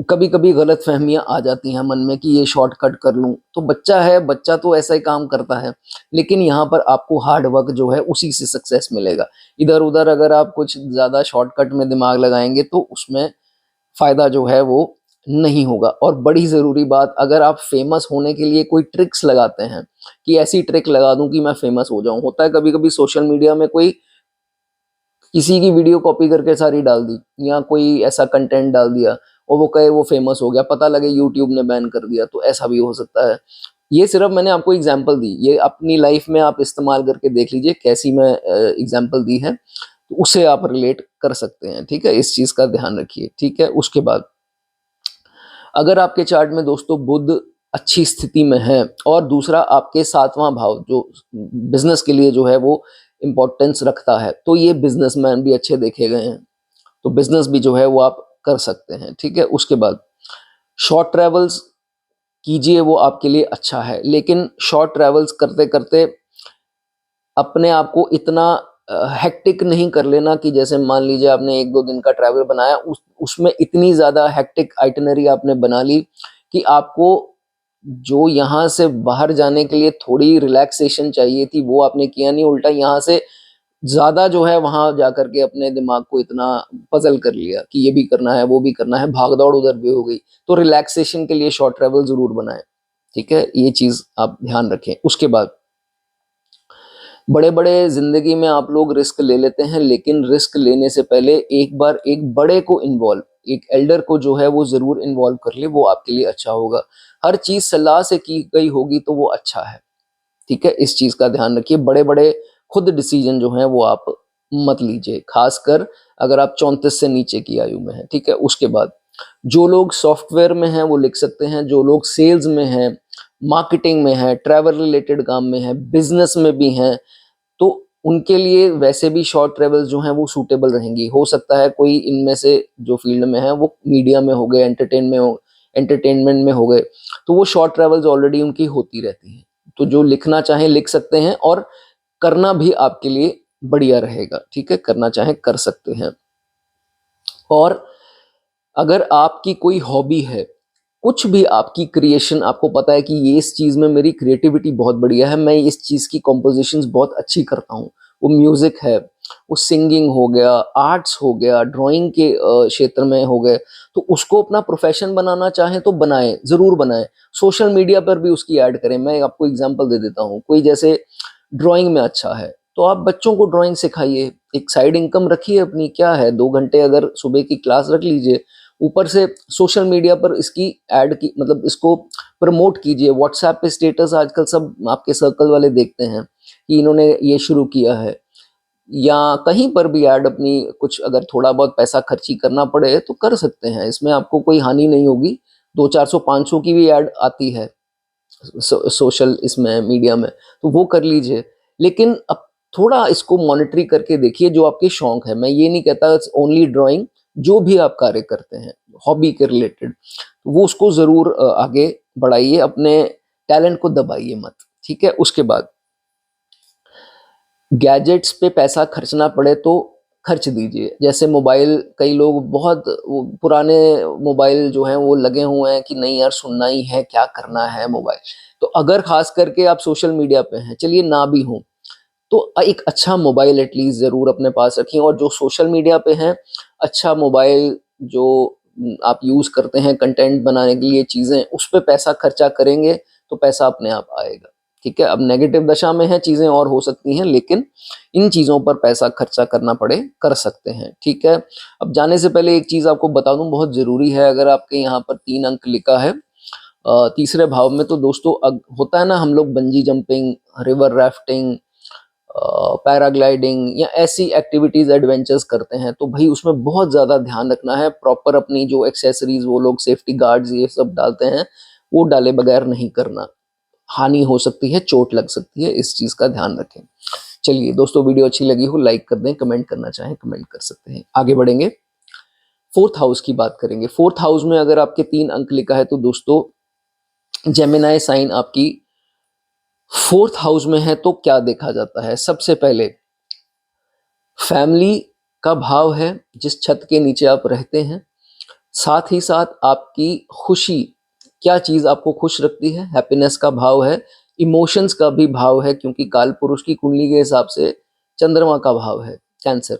कभी कभी गलत फहमियां आ जाती हैं मन में कि ये शॉर्टकट कर लूं, तो बच्चा है, बच्चा तो ऐसा ही काम करता है, लेकिन यहाँ पर आपको हार्ड वर्क जो है उसी से सक्सेस मिलेगा। इधर उधर अगर आप कुछ ज्यादा शॉर्टकट में दिमाग लगाएंगे तो उसमें फायदा जो है वो नहीं होगा। और बड़ी जरूरी बात, अगर आप फेमस होने के लिए कोई ट्रिक्स लगाते हैं कि ऐसी ट्रिक लगा दूं कि मैं फेमस हो जाऊं, होता है कभी कभी सोशल मीडिया में कोई किसी की वीडियो कॉपी करके सारी डाल दी या कोई ऐसा कंटेंट डाल दिया और वो कहे वो फेमस हो गया, पता लगे यूट्यूब ने बैन कर दिया, तो ऐसा भी हो सकता है। ये सिर्फ मैंने आपको एग्जांपल दी, ये अपनी लाइफ में आप इस्तेमाल करके देख लीजिए कैसी मैं एग्जांपल दी है, तो उसे आप रिलेट कर सकते हैं। ठीक है, इस चीज का ध्यान रखिए। ठीक है, उसके बाद अगर आपके चार्ट में दोस्तों बुध अच्छी स्थिति में है और दूसरा आपके सातवां भाव जो बिजनेस के लिए जो है वो इम्पोर्टेंस रखता है, तो ये बिजनेसमैन भी अच्छे देखे गए हैं, तो बिजनेस भी जो है वो आप कर सकते हैं। ठीक है, उसके बाद शॉर्ट ट्रेवल्स कीजिए, वो आपके लिए अच्छा है, लेकिन शॉर्ट ट्रेवल्स करते करते अपने आप को इतना हेक्टिक नहीं कर लेना कि जैसे मान लीजिए आपने 1-2 दिन का ट्रैवल बनाया, उसमें इतनी ज़्यादा हेक्टिक आइटिनरी आपने बना ली कि आपको जो यहाँ से बाहर जाने के लिए थोड़ी रिलैक्सेशन चाहिए थी वो आपने किया नहीं, उल्टा यहाँ से ज़्यादा जो है वहाँ जा कर के अपने दिमाग को इतना पजल कर लिया कि ये भी करना है, वो भी करना है, भाग दौड़ उधर भी हो गई। तो रिलैक्सेशन के लिए शॉर्ट ट्रैवल ज़रूर बनाएं। ठीक है, ये चीज़ आप ध्यान रखें। उसके बाद बड़े बड़े जिंदगी में आप लोग रिस्क ले लेते हैं, लेकिन रिस्क लेने से पहले एक बार एक बड़े को इन्वॉल्व, एक एल्डर को जो है वो जरूर इन्वॉल्व कर ले, वो आपके लिए अच्छा होगा। हर चीज सलाह से की गई होगी तो वो अच्छा है। ठीक है, इस चीज का ध्यान रखिए। बड़े बड़े खुद डिसीजन जो हैं वो आप मत लीजिए, खासकर अगर आप 34 से नीचे की आयु में हैं। ठीक है, उसके बाद जो लोग सॉफ्टवेयर में हैं वो लिख सकते हैं, जो लोग सेल्स में हैं, मार्केटिंग में है, ट्रैवल रिलेटेड काम में है, बिजनेस में भी हैं, तो उनके लिए वैसे भी शॉर्ट ट्रेवल्स जो हैं वो सूटेबल रहेंगी। हो सकता है कोई इनमें से जो फील्ड में है वो मीडिया में हो गए, एंटरटेनमेंट में हो गए, तो वो शॉर्ट ट्रेवल्स ऑलरेडी उनकी होती रहती हैं। तो जो लिखना चाहें लिख सकते हैं और करना भी आपके लिए बढ़िया रहेगा। ठीक है, करना चाहें कर सकते हैं। और अगर आपकी कोई हॉबी है, कुछ भी आपकी क्रिएशन, आपको पता है कि ये इस चीज़ में मेरी क्रिएटिविटी बहुत बढ़िया है, मैं इस चीज़ की कॉम्पोजिशंस बहुत अच्छी करता हूँ, वो म्यूज़िक है, वो सिंगिंग हो गया, आर्ट्स हो गया, ड्राइंग के क्षेत्र में हो गए, तो उसको अपना प्रोफेशन बनाना चाहें तो बनाएं, ज़रूर बनाएं। सोशल मीडिया पर भी उसकी ऐड करें। मैं आपको एग्जांपल दे देता हूँ, कोई जैसे ड्राइंग में अच्छा है तो आप बच्चों को ड्राइंग सिखाइए, एक साइड इनकम रखिए अपनी, क्या है 2 घंटे अगर सुबह की क्लास रख लीजिए, ऊपर से सोशल मीडिया पर इसकी ऐड की, मतलब इसको प्रमोट कीजिए। व्हाट्सएप पे स्टेटस आजकल सब आपके सर्कल वाले देखते हैं कि इन्होंने ये शुरू किया है, या कहीं पर भी ऐड अपनी कुछ अगर थोड़ा बहुत पैसा खर्ची करना पड़े तो कर सकते हैं, इसमें आपको कोई हानि नहीं होगी। 200-400-500 की भी ऐड आती है सोशल इसमें मीडिया में, तो वो कर लीजिए। लेकिन अब थोड़ा इसको मॉनिटरी करके देखिए, जो आपके शौक है, मैं ये नहीं कहता ओनली ड्राइंग, जो भी आप कार्य करते हैं हॉबी के रिलेटेड, वो उसको जरूर आगे बढ़ाइए, अपने टैलेंट को दबाइए मत। ठीक है, उसके बाद गैजेट्स पे पैसा खर्चना पड़े तो खर्च दीजिए। जैसे मोबाइल, कई लोग बहुत वो पुराने मोबाइल जो हैं वो लगे हुए हैं कि नहीं यार सुनना ही है, क्या करना है मोबाइल। तो अगर खास करके आप सोशल मीडिया पे हैं, चलिए ना भी हो तो एक अच्छा मोबाइल एटलीस्ट ज़रूर अपने पास रखें। और जो सोशल मीडिया पे हैं, अच्छा मोबाइल जो आप यूज़ करते हैं कंटेंट बनाने के लिए चीज़ें, उस पे पैसा खर्चा करेंगे तो पैसा अपने आप आएगा। ठीक है, अब नेगेटिव दशा में है, चीज़ें और हो सकती हैं, लेकिन इन चीज़ों पर पैसा खर्चा करना पड़े कर सकते हैं। ठीक है, अब जाने से पहले एक चीज़ आपको बता दूं, बहुत ज़रूरी है। अगर आपके यहाँ पर 3 अंक लिखा है तीसरे भाव में, तो दोस्तों होता है ना, हम लोग bungee jumping, river rafting, paragliding या ऐसी एक्टिविटीज एडवेंचर्स करते हैं, तो भाई उसमें बहुत ज़्यादा ध्यान रखना है। प्रॉपर अपनी जो एक्सेसरीज वो लोग सेफ्टी गार्ड्स ये सब डालते हैं, वो डाले बगैर नहीं करना, हानि हो सकती है, चोट लग सकती है, इस चीज़ का ध्यान रखें। चलिए दोस्तों, वीडियो अच्छी लगी हो लाइक कर दें, कमेंट करना चाहें कमेंट कर सकते हैं। आगे बढ़ेंगे, फोर्थ हाउस की बात करेंगे। फोर्थ हाउस में अगर आपके 3 अंक लिखा है तो दोस्तों जेमिनाई साइन आपकी फोर्थ हाउस में है तो क्या देखा जाता है? सबसे पहले फैमिली का भाव है, जिस छत के नीचे आप रहते हैं। साथ ही साथ आपकी खुशी, क्या चीज़ आपको खुश रखती है, हैप्पीनेस का भाव है। इमोशंस का भी भाव है, क्योंकि काल पुरुष की कुंडली के हिसाब से चंद्रमा का भाव है कैंसर।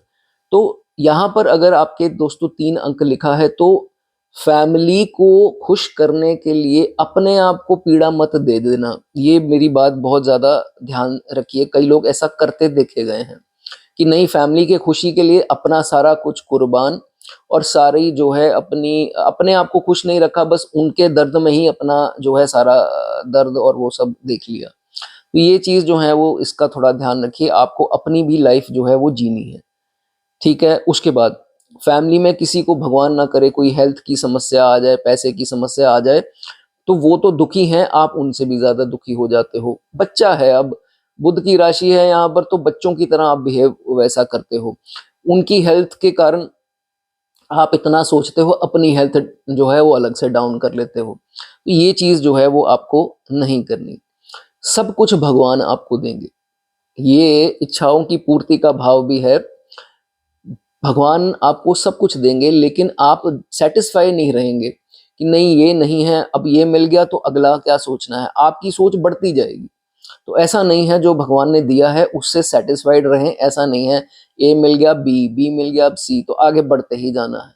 तो यहाँ पर अगर आपके दोस्तों 3 अंक लिखा है, तो फैमिली को खुश करने के लिए अपने आप को पीड़ा मत दे देना। ये मेरी बात बहुत ज़्यादा ध्यान रखिए, कई लोग ऐसा करते देखे गए हैं कि नहीं, फैमिली के खुशी के लिए अपना सारा कुछ कुर्बान, और सारी जो है अपनी अपने आप को खुश नहीं रखा, बस उनके दर्द में ही अपना जो है सारा दर्द और वो सब देख लिया। तो ये चीज़ जो है वो, इसका थोड़ा ध्यान रखिए, आपको अपनी भी लाइफ जो है वो जीनी है, ठीक है? उसके बाद फैमिली में किसी को भगवान ना करे कोई हेल्थ की समस्या आ जाए, पैसे की समस्या आ जाए, तो वो तो दुखी हैं, आप उनसे भी ज़्यादा दुखी हो जाते हो। बच्चा है, अब बुध की राशि है यहाँ पर, तो बच्चों की तरह आप बिहेव वैसा करते हो। उनकी हेल्थ के कारण आप इतना सोचते हो, अपनी हेल्थ जो है वो अलग से डाउन कर लेते हो। तो ये चीज़ जो है वो आपको नहीं करनी। सब कुछ भगवान आपको देंगे। ये इच्छाओं की पूर्ति का भाव भी है। भगवान आपको सब कुछ देंगे, लेकिन आप सैटिस्फाई नहीं रहेंगे कि नहीं ये नहीं है, अब ये मिल गया तो अगला क्या सोचना है। आपकी सोच बढ़ती जाएगी। तो ऐसा नहीं है, जो भगवान ने दिया है उससे सैटिस्फाइड रहें। ऐसा नहीं है ए मिल गया बी, बी मिल गया अब सी, तो आगे बढ़ते ही जाना है।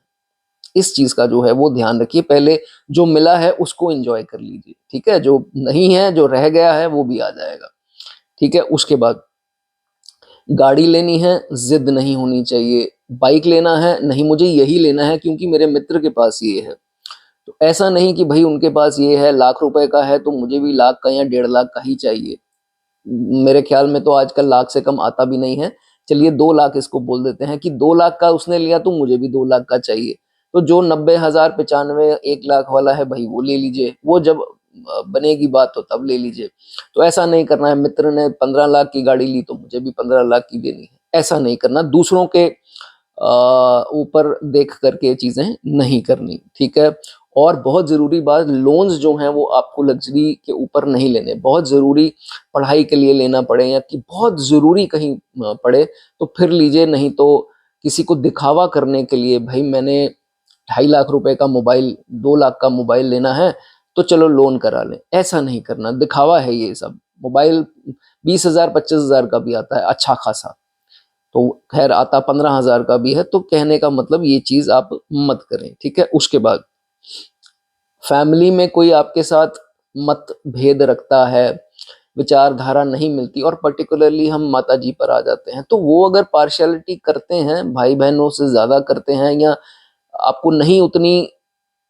इस चीज का जो है वो ध्यान रखिए। पहले जो मिला है उसको एंजॉय कर लीजिए, ठीक है? जो नहीं है, जो रह गया है, वो भी आ जाएगा, ठीक है? उसके बाद गाड़ी लेनी है, जिद नहीं होनी चाहिए। बाइक लेना है, नहीं मुझे यही लेना है क्योंकि मेरे मित्र के पास ये है। तो ऐसा नहीं कि भाई उनके पास ये है, लाख रुपए का है, तो मुझे भी लाख का या 1.5 लाख का ही चाहिए। मेरे ख्याल में तो आजकल लाख से कम आता भी नहीं है। चलिए 2 लाख इसको बोल देते हैं कि 2 लाख का उसने लिया तो मुझे भी 2 लाख का चाहिए। तो जो 90,000 95 1 लाख वाला है भाई वो ले लीजिए, वो जब बनेगी बात तो तब ले लीजिए। तो ऐसा नहीं करना है, मित्र ने 15 लाख की गाड़ी ली तो मुझे भी 15 लाख की लेनी है, ऐसा नहीं करना। दूसरों के ऊपर देख करके चीजें नहीं करनी, ठीक है? और बहुत जरूरी बात, लोन्स जो हैं वो आपको लग्जरी के ऊपर नहीं लेने। बहुत जरूरी पढ़ाई के लिए लेना पड़े या कि बहुत जरूरी कहीं पड़े तो फिर लीजिए, नहीं तो किसी को दिखावा करने के लिए, भाई मैंने 2.5 लाख रुपए का मोबाइल, 2 लाख का मोबाइल लेना है तो चलो लोन करा लें, ऐसा नहीं करना। दिखावा है ये सब। मोबाइल 20,000 25,000 का भी आता है अच्छा खासा, तो खैर आता 15,000 का भी है। तो कहने का मतलब ये चीज आप मत करें, ठीक है? उसके बाद फैमिली में कोई आपके साथ मतभेद रखता है, विचारधारा नहीं मिलती, और पर्टिकुलरली हम माता जी पर आ जाते हैं, तो वो अगर पार्शियलिटी करते हैं, भाई बहनों से ज्यादा करते हैं, या आपको नहीं उतनी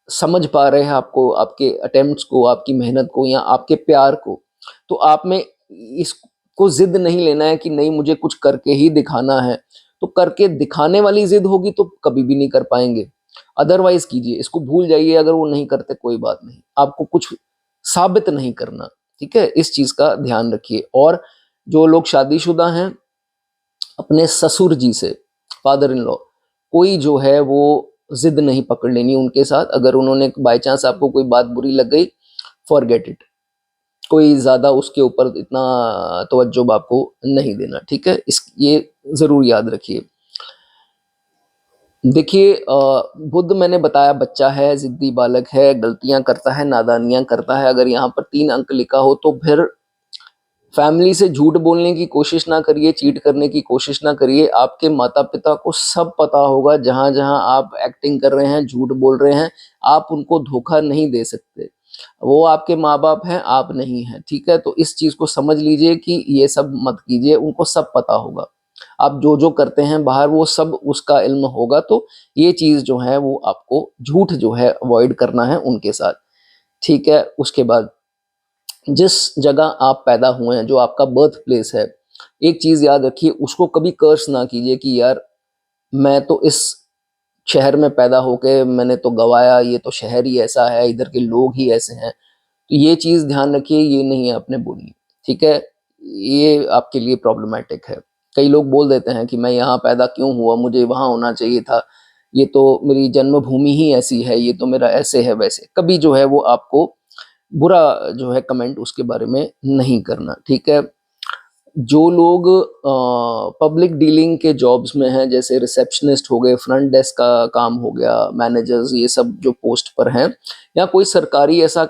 समझ पा रहे हैं, आपको आपके अटेम्प्ट्स को, आपकी मेहनत को, या आपके प्यार को, तो आप में इसको जिद नहीं लेना है कि नहीं मुझे कुछ करके ही दिखाना है। तो करके दिखाने वाली जिद होगी तो कभी भी नहीं कर पाएंगे। अदरवाइज कीजिए, इसको भूल जाइए। अगर वो नहीं करते कोई बात नहीं, आपको कुछ साबित नहीं करना, ठीक है? इस चीज का ध्यान रखिए। और जो लोग शादीशुदा हैं, अपने ससुर जी से, फादर इन लॉ, कोई जो है वो जिद नहीं पकड़ लेनी उनके साथ। अगर उन्होंने बाय चांस आपको कोई बात बुरी लग गई, फॉरगेट इट। कोई ज्यादा उसके ऊपर इतना तवज्जो आपको नहीं देना, ठीक है? इस ये जरूर याद रखिए। देखिए बुध मैंने बताया बच्चा है, जिद्दी बालक है, गलतियां करता है, नादानियां करता है। अगर यहाँ पर 3 अंक लिखा हो तो फिर फैमिली से झूठ बोलने की कोशिश ना करिए, चीट करने की कोशिश ना करिए। आपके माता पिता को सब पता होगा, जहां जहां आप एक्टिंग कर रहे हैं, झूठ बोल रहे हैं, आप उनको धोखा नहीं दे सकते। वो आपके माँ बाप हैं, आप नहीं हैं, ठीक है? तो इस चीज को समझ लीजिए कि ये सब मत कीजिए, उनको सब पता होगा। आप जो जो करते हैं बाहर, वो सब उसका इल्म होगा। तो ये चीज जो है वो आपको झूठ जो है अवॉइड करना है उनके साथ, ठीक है? उसके बाद जिस जगह आप पैदा हुए हैं, जो आपका बर्थ प्लेस है, एक चीज याद रखिए, उसको कभी कर्स ना कीजिए कि यार मैं तो इस शहर में पैदा होके मैंने तो गवाया, ये तो शहर ही ऐसा है, इधर के लोग ही ऐसे हैं। तो ये चीज ध्यान रखिए, ये नहीं है आपने बोलनी, ठीक है? ये आपके लिए प्रॉब्लमेटिक है। कई लोग बोल देते हैं कि मैं यहाँ पैदा क्यों हुआ, मुझे वहां होना चाहिए था, ये तो मेरी जन्मभूमि ही ऐसी है, ये तो मेरा ऐसे है वैसे। कभी जो है वो आपको बुरा जो है कमेंट उसके बारे में नहीं करना, ठीक है। जो लोग पब्लिक डीलिंग के जॉब्स में हैं, जैसे रिसेप्शनिस्ट हो गए, फ्रंट डेस्क का काम हो गया, मैनेजर्स, ये सब जो पोस्ट पर हैं, या कोई सरकारी ऐसा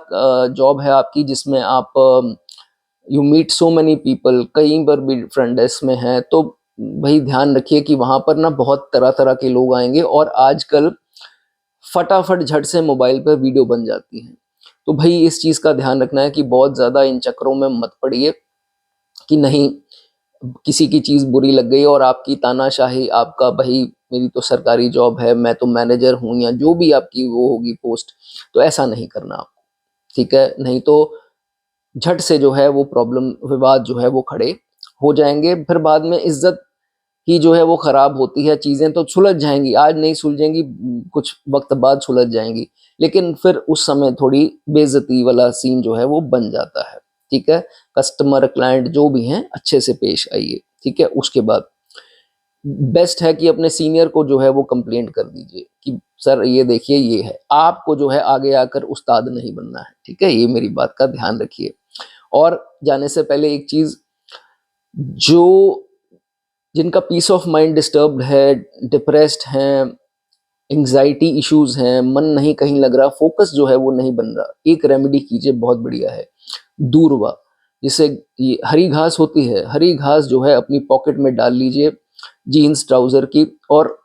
जॉब है आपकी जिसमें आप you meet so many people, कई बार भी फ्रंट डेस्क में हैं, तो भाई ध्यान रखिए कि वहाँ पर ना बहुत तरह तरह के लोग आएंगे, और आजकल फटाफट झट से मोबाइल पर वीडियो बन जाती हैं। तो भाई इस चीज़ का ध्यान रखना है कि बहुत ज़्यादा इन चक्करों में मत पड़िए कि नहीं किसी की चीज़ बुरी लग गई और आपकी तानाशाही, आपका भाई मेरी तो सरकारी जॉब है, मैं तो मैनेजर हूँ, या जो भी आपकी वो होगी पोस्ट, तो ऐसा नहीं करना आपको, ठीक है। नहीं तो झट से जो है वो प्रॉब्लम, विवाद जो है वो खड़े हो जाएंगे, फिर बाद में इज्जत की जो है वो खराब होती है। चीज़ें तो सुलझ जाएंगी, आज नहीं सुलझेंगी, कुछ वक्त बाद सुलझ जाएंगी, लेकिन फिर उस समय थोड़ी बेइज्जती वाला सीन जो है वो बन जाता है, ठीक है। कस्टमर क्लाइंट जो भी हैं अच्छे से पेश आइए, ठीक है। उसके बाद बेस्ट है कि अपने सीनियर को जो है वो कंप्लेंट कर दीजिए कि सर ये देखिए ये है, आपको जो है आगे आकर उस्ताद नहीं बनना है, ठीक है। ये मेरी बात का ध्यान रखिए। और जाने से पहले एक चीज़, जो जिनका पीस ऑफ माइंड डिस्टर्ब्ड है, डिप्रेस्ड हैं, एंग्जाइटी इश्यूज हैं, मन नहीं कहीं लग रहा, फोकस जो है वो नहीं बन रहा, एक रेमेडी कीजिए, बहुत बढ़िया है, दूरवा। जिसे ये हरी घास होती है, हरी घास जो है अपनी पॉकेट में डाल लीजिए, जीन्स ट्राउजर की, और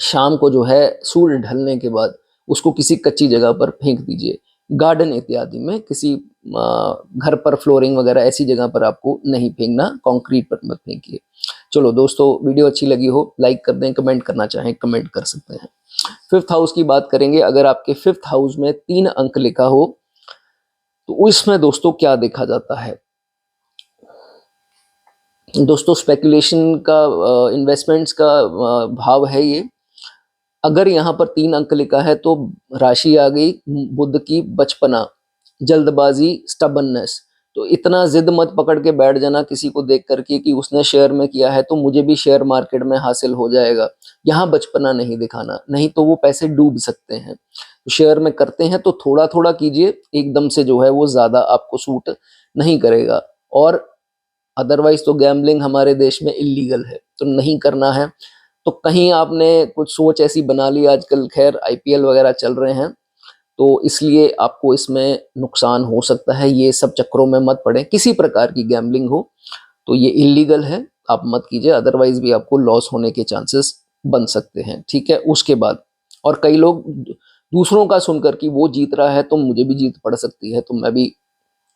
शाम को जो है सूर्य ढलने के बाद उसको किसी कच्ची जगह पर फेंक दीजिए, गार्डन इत्यादि में, किसी घर पर फ्लोरिंग वगैरह ऐसी जगह पर आपको नहीं फेंकना, कंक्रीट पर मत फेंकिए। चलो दोस्तों, वीडियो अच्छी लगी हो लाइक कर दें, कमेंट करना चाहें कमेंट कर सकते हैं। फिफ्थ हाउस की बात करेंगे। अगर आपके फिफ्थ हाउस में 3 अंक लिखा हो तो इसमें दोस्तों क्या देखा जाता है दोस्तों, स्पेकुलेशन का, इन्वेस्टमेंट्स का भाव है ये। अगर यहाँ पर 3 अंक लिखा है तो राशि आ गई बुध की बचपना, जल्दबाजी, स्टबननेस। तो इतना जिद मत पकड़ के बैठ जाना किसी को देख करके कि उसने शेयर में किया है तो मुझे भी शेयर मार्केट में हासिल हो जाएगा। यहाँ बचपना नहीं दिखाना, नहीं तो वो पैसे डूब सकते हैं। तो शेयर में करते हैं तो थोड़ा थोड़ा कीजिए, एकदम से जो है वो ज़्यादा आपको सूट नहीं करेगा। और अदरवाइज तो गैम्बलिंग हमारे देश में इलीगल है, तो नहीं करना है। तो कहीं आपने कुछ सोच ऐसी बना ली, आजकल खैर आईपीएल वगैरह चल रहे हैं, तो इसलिए आपको इसमें नुकसान हो सकता है। ये सब चक्करों में मत पड़े, किसी प्रकार की गैम्बलिंग हो तो ये इलीगल है, आप मत कीजिए, अदरवाइज भी आपको लॉस होने के चांसेस बन सकते हैं, ठीक है। उसके बाद और कई लोग दूसरों का सुनकर कि वो जीत रहा है तो मुझे भी जीत पड़ सकती है, तो मैं भी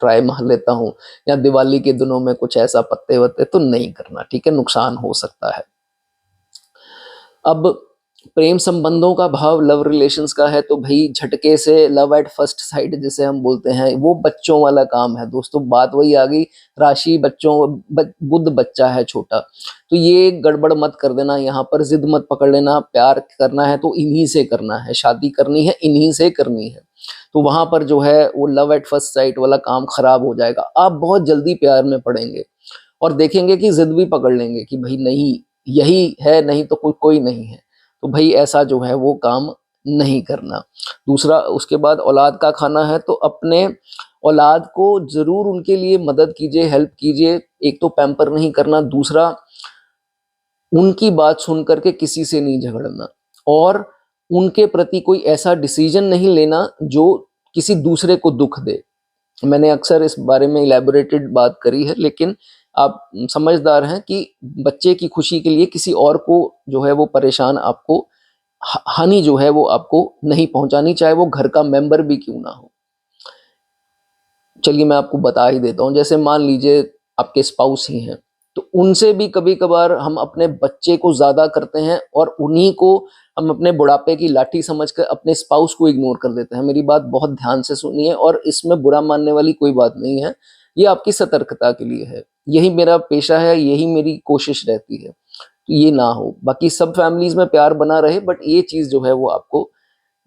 ट्राई मार लेता हूँ, या दिवाली के दिनों में कुछ ऐसा पत्ते वत्ते, तो नहीं करना, ठीक है, नुकसान हो सकता है। अब प्रेम संबंधों का भाव लव रिलेशंस का है, तो भाई झटके से लव एट फर्स्ट साइट जिसे हम बोलते हैं, वो बच्चों वाला काम है दोस्तों। बात वही आ गई, राशि बच्चों, बुध बच्चा है छोटा, तो ये गड़बड़ मत कर देना, यहाँ पर जिद मत पकड़ लेना। प्यार करना है तो इन्हीं से करना है, शादी करनी है इन्हीं से करनी है, तो वहां पर जो है वो लव एट फर्स्ट साइट वाला काम खराब हो जाएगा। आप बहुत जल्दी प्यार में पड़ेंगे और देखेंगे कि जिद भी पकड़ लेंगे कि भाई नहीं यही है, नहीं तो कोई नहीं है, तो भाई ऐसा जो है वो काम नहीं करना। दूसरा, उसके बाद औलाद का खाना है, तो अपने औलाद को जरूर उनके लिए मदद कीजिए, हेल्प कीजिए। एक तो पैम्पर नहीं करना, दूसरा उनकी बात सुन करके किसी से नहीं झगड़ना, और उनके प्रति कोई ऐसा डिसीजन नहीं लेना जो किसी दूसरे को दुख दे। मैंने अक्सर इस बारे में इलेबोरेटेड बात करी है, लेकिन आप समझदार हैं कि बच्चे की खुशी के लिए किसी और को जो है वो परेशान, आपको हानि जो है वो आपको नहीं पहुंचानी, चाहे वो घर का मेंबर भी क्यों ना हो। चलिए मैं आपको बता ही देता हूँ, जैसे मान लीजिए आपके स्पाउस ही हैं, तो उनसे भी कभी कभार हम अपने बच्चे को ज्यादा करते हैं, और उन्हीं को हम अपने बुढ़ापे की लाठी समझकर अपने स्पाउस को इग्नोर कर देते हैं। मेरी बात बहुत ध्यान से सुनिए, और इसमें बुरा मानने वाली कोई बात नहीं है, ये आपकी सतर्कता के लिए है, यही मेरा पेशा है, यही मेरी कोशिश रहती है, तो ये ना हो। बाकी सब फैमिलीज में प्यार बना रहे, बट ये चीज जो है वो आपको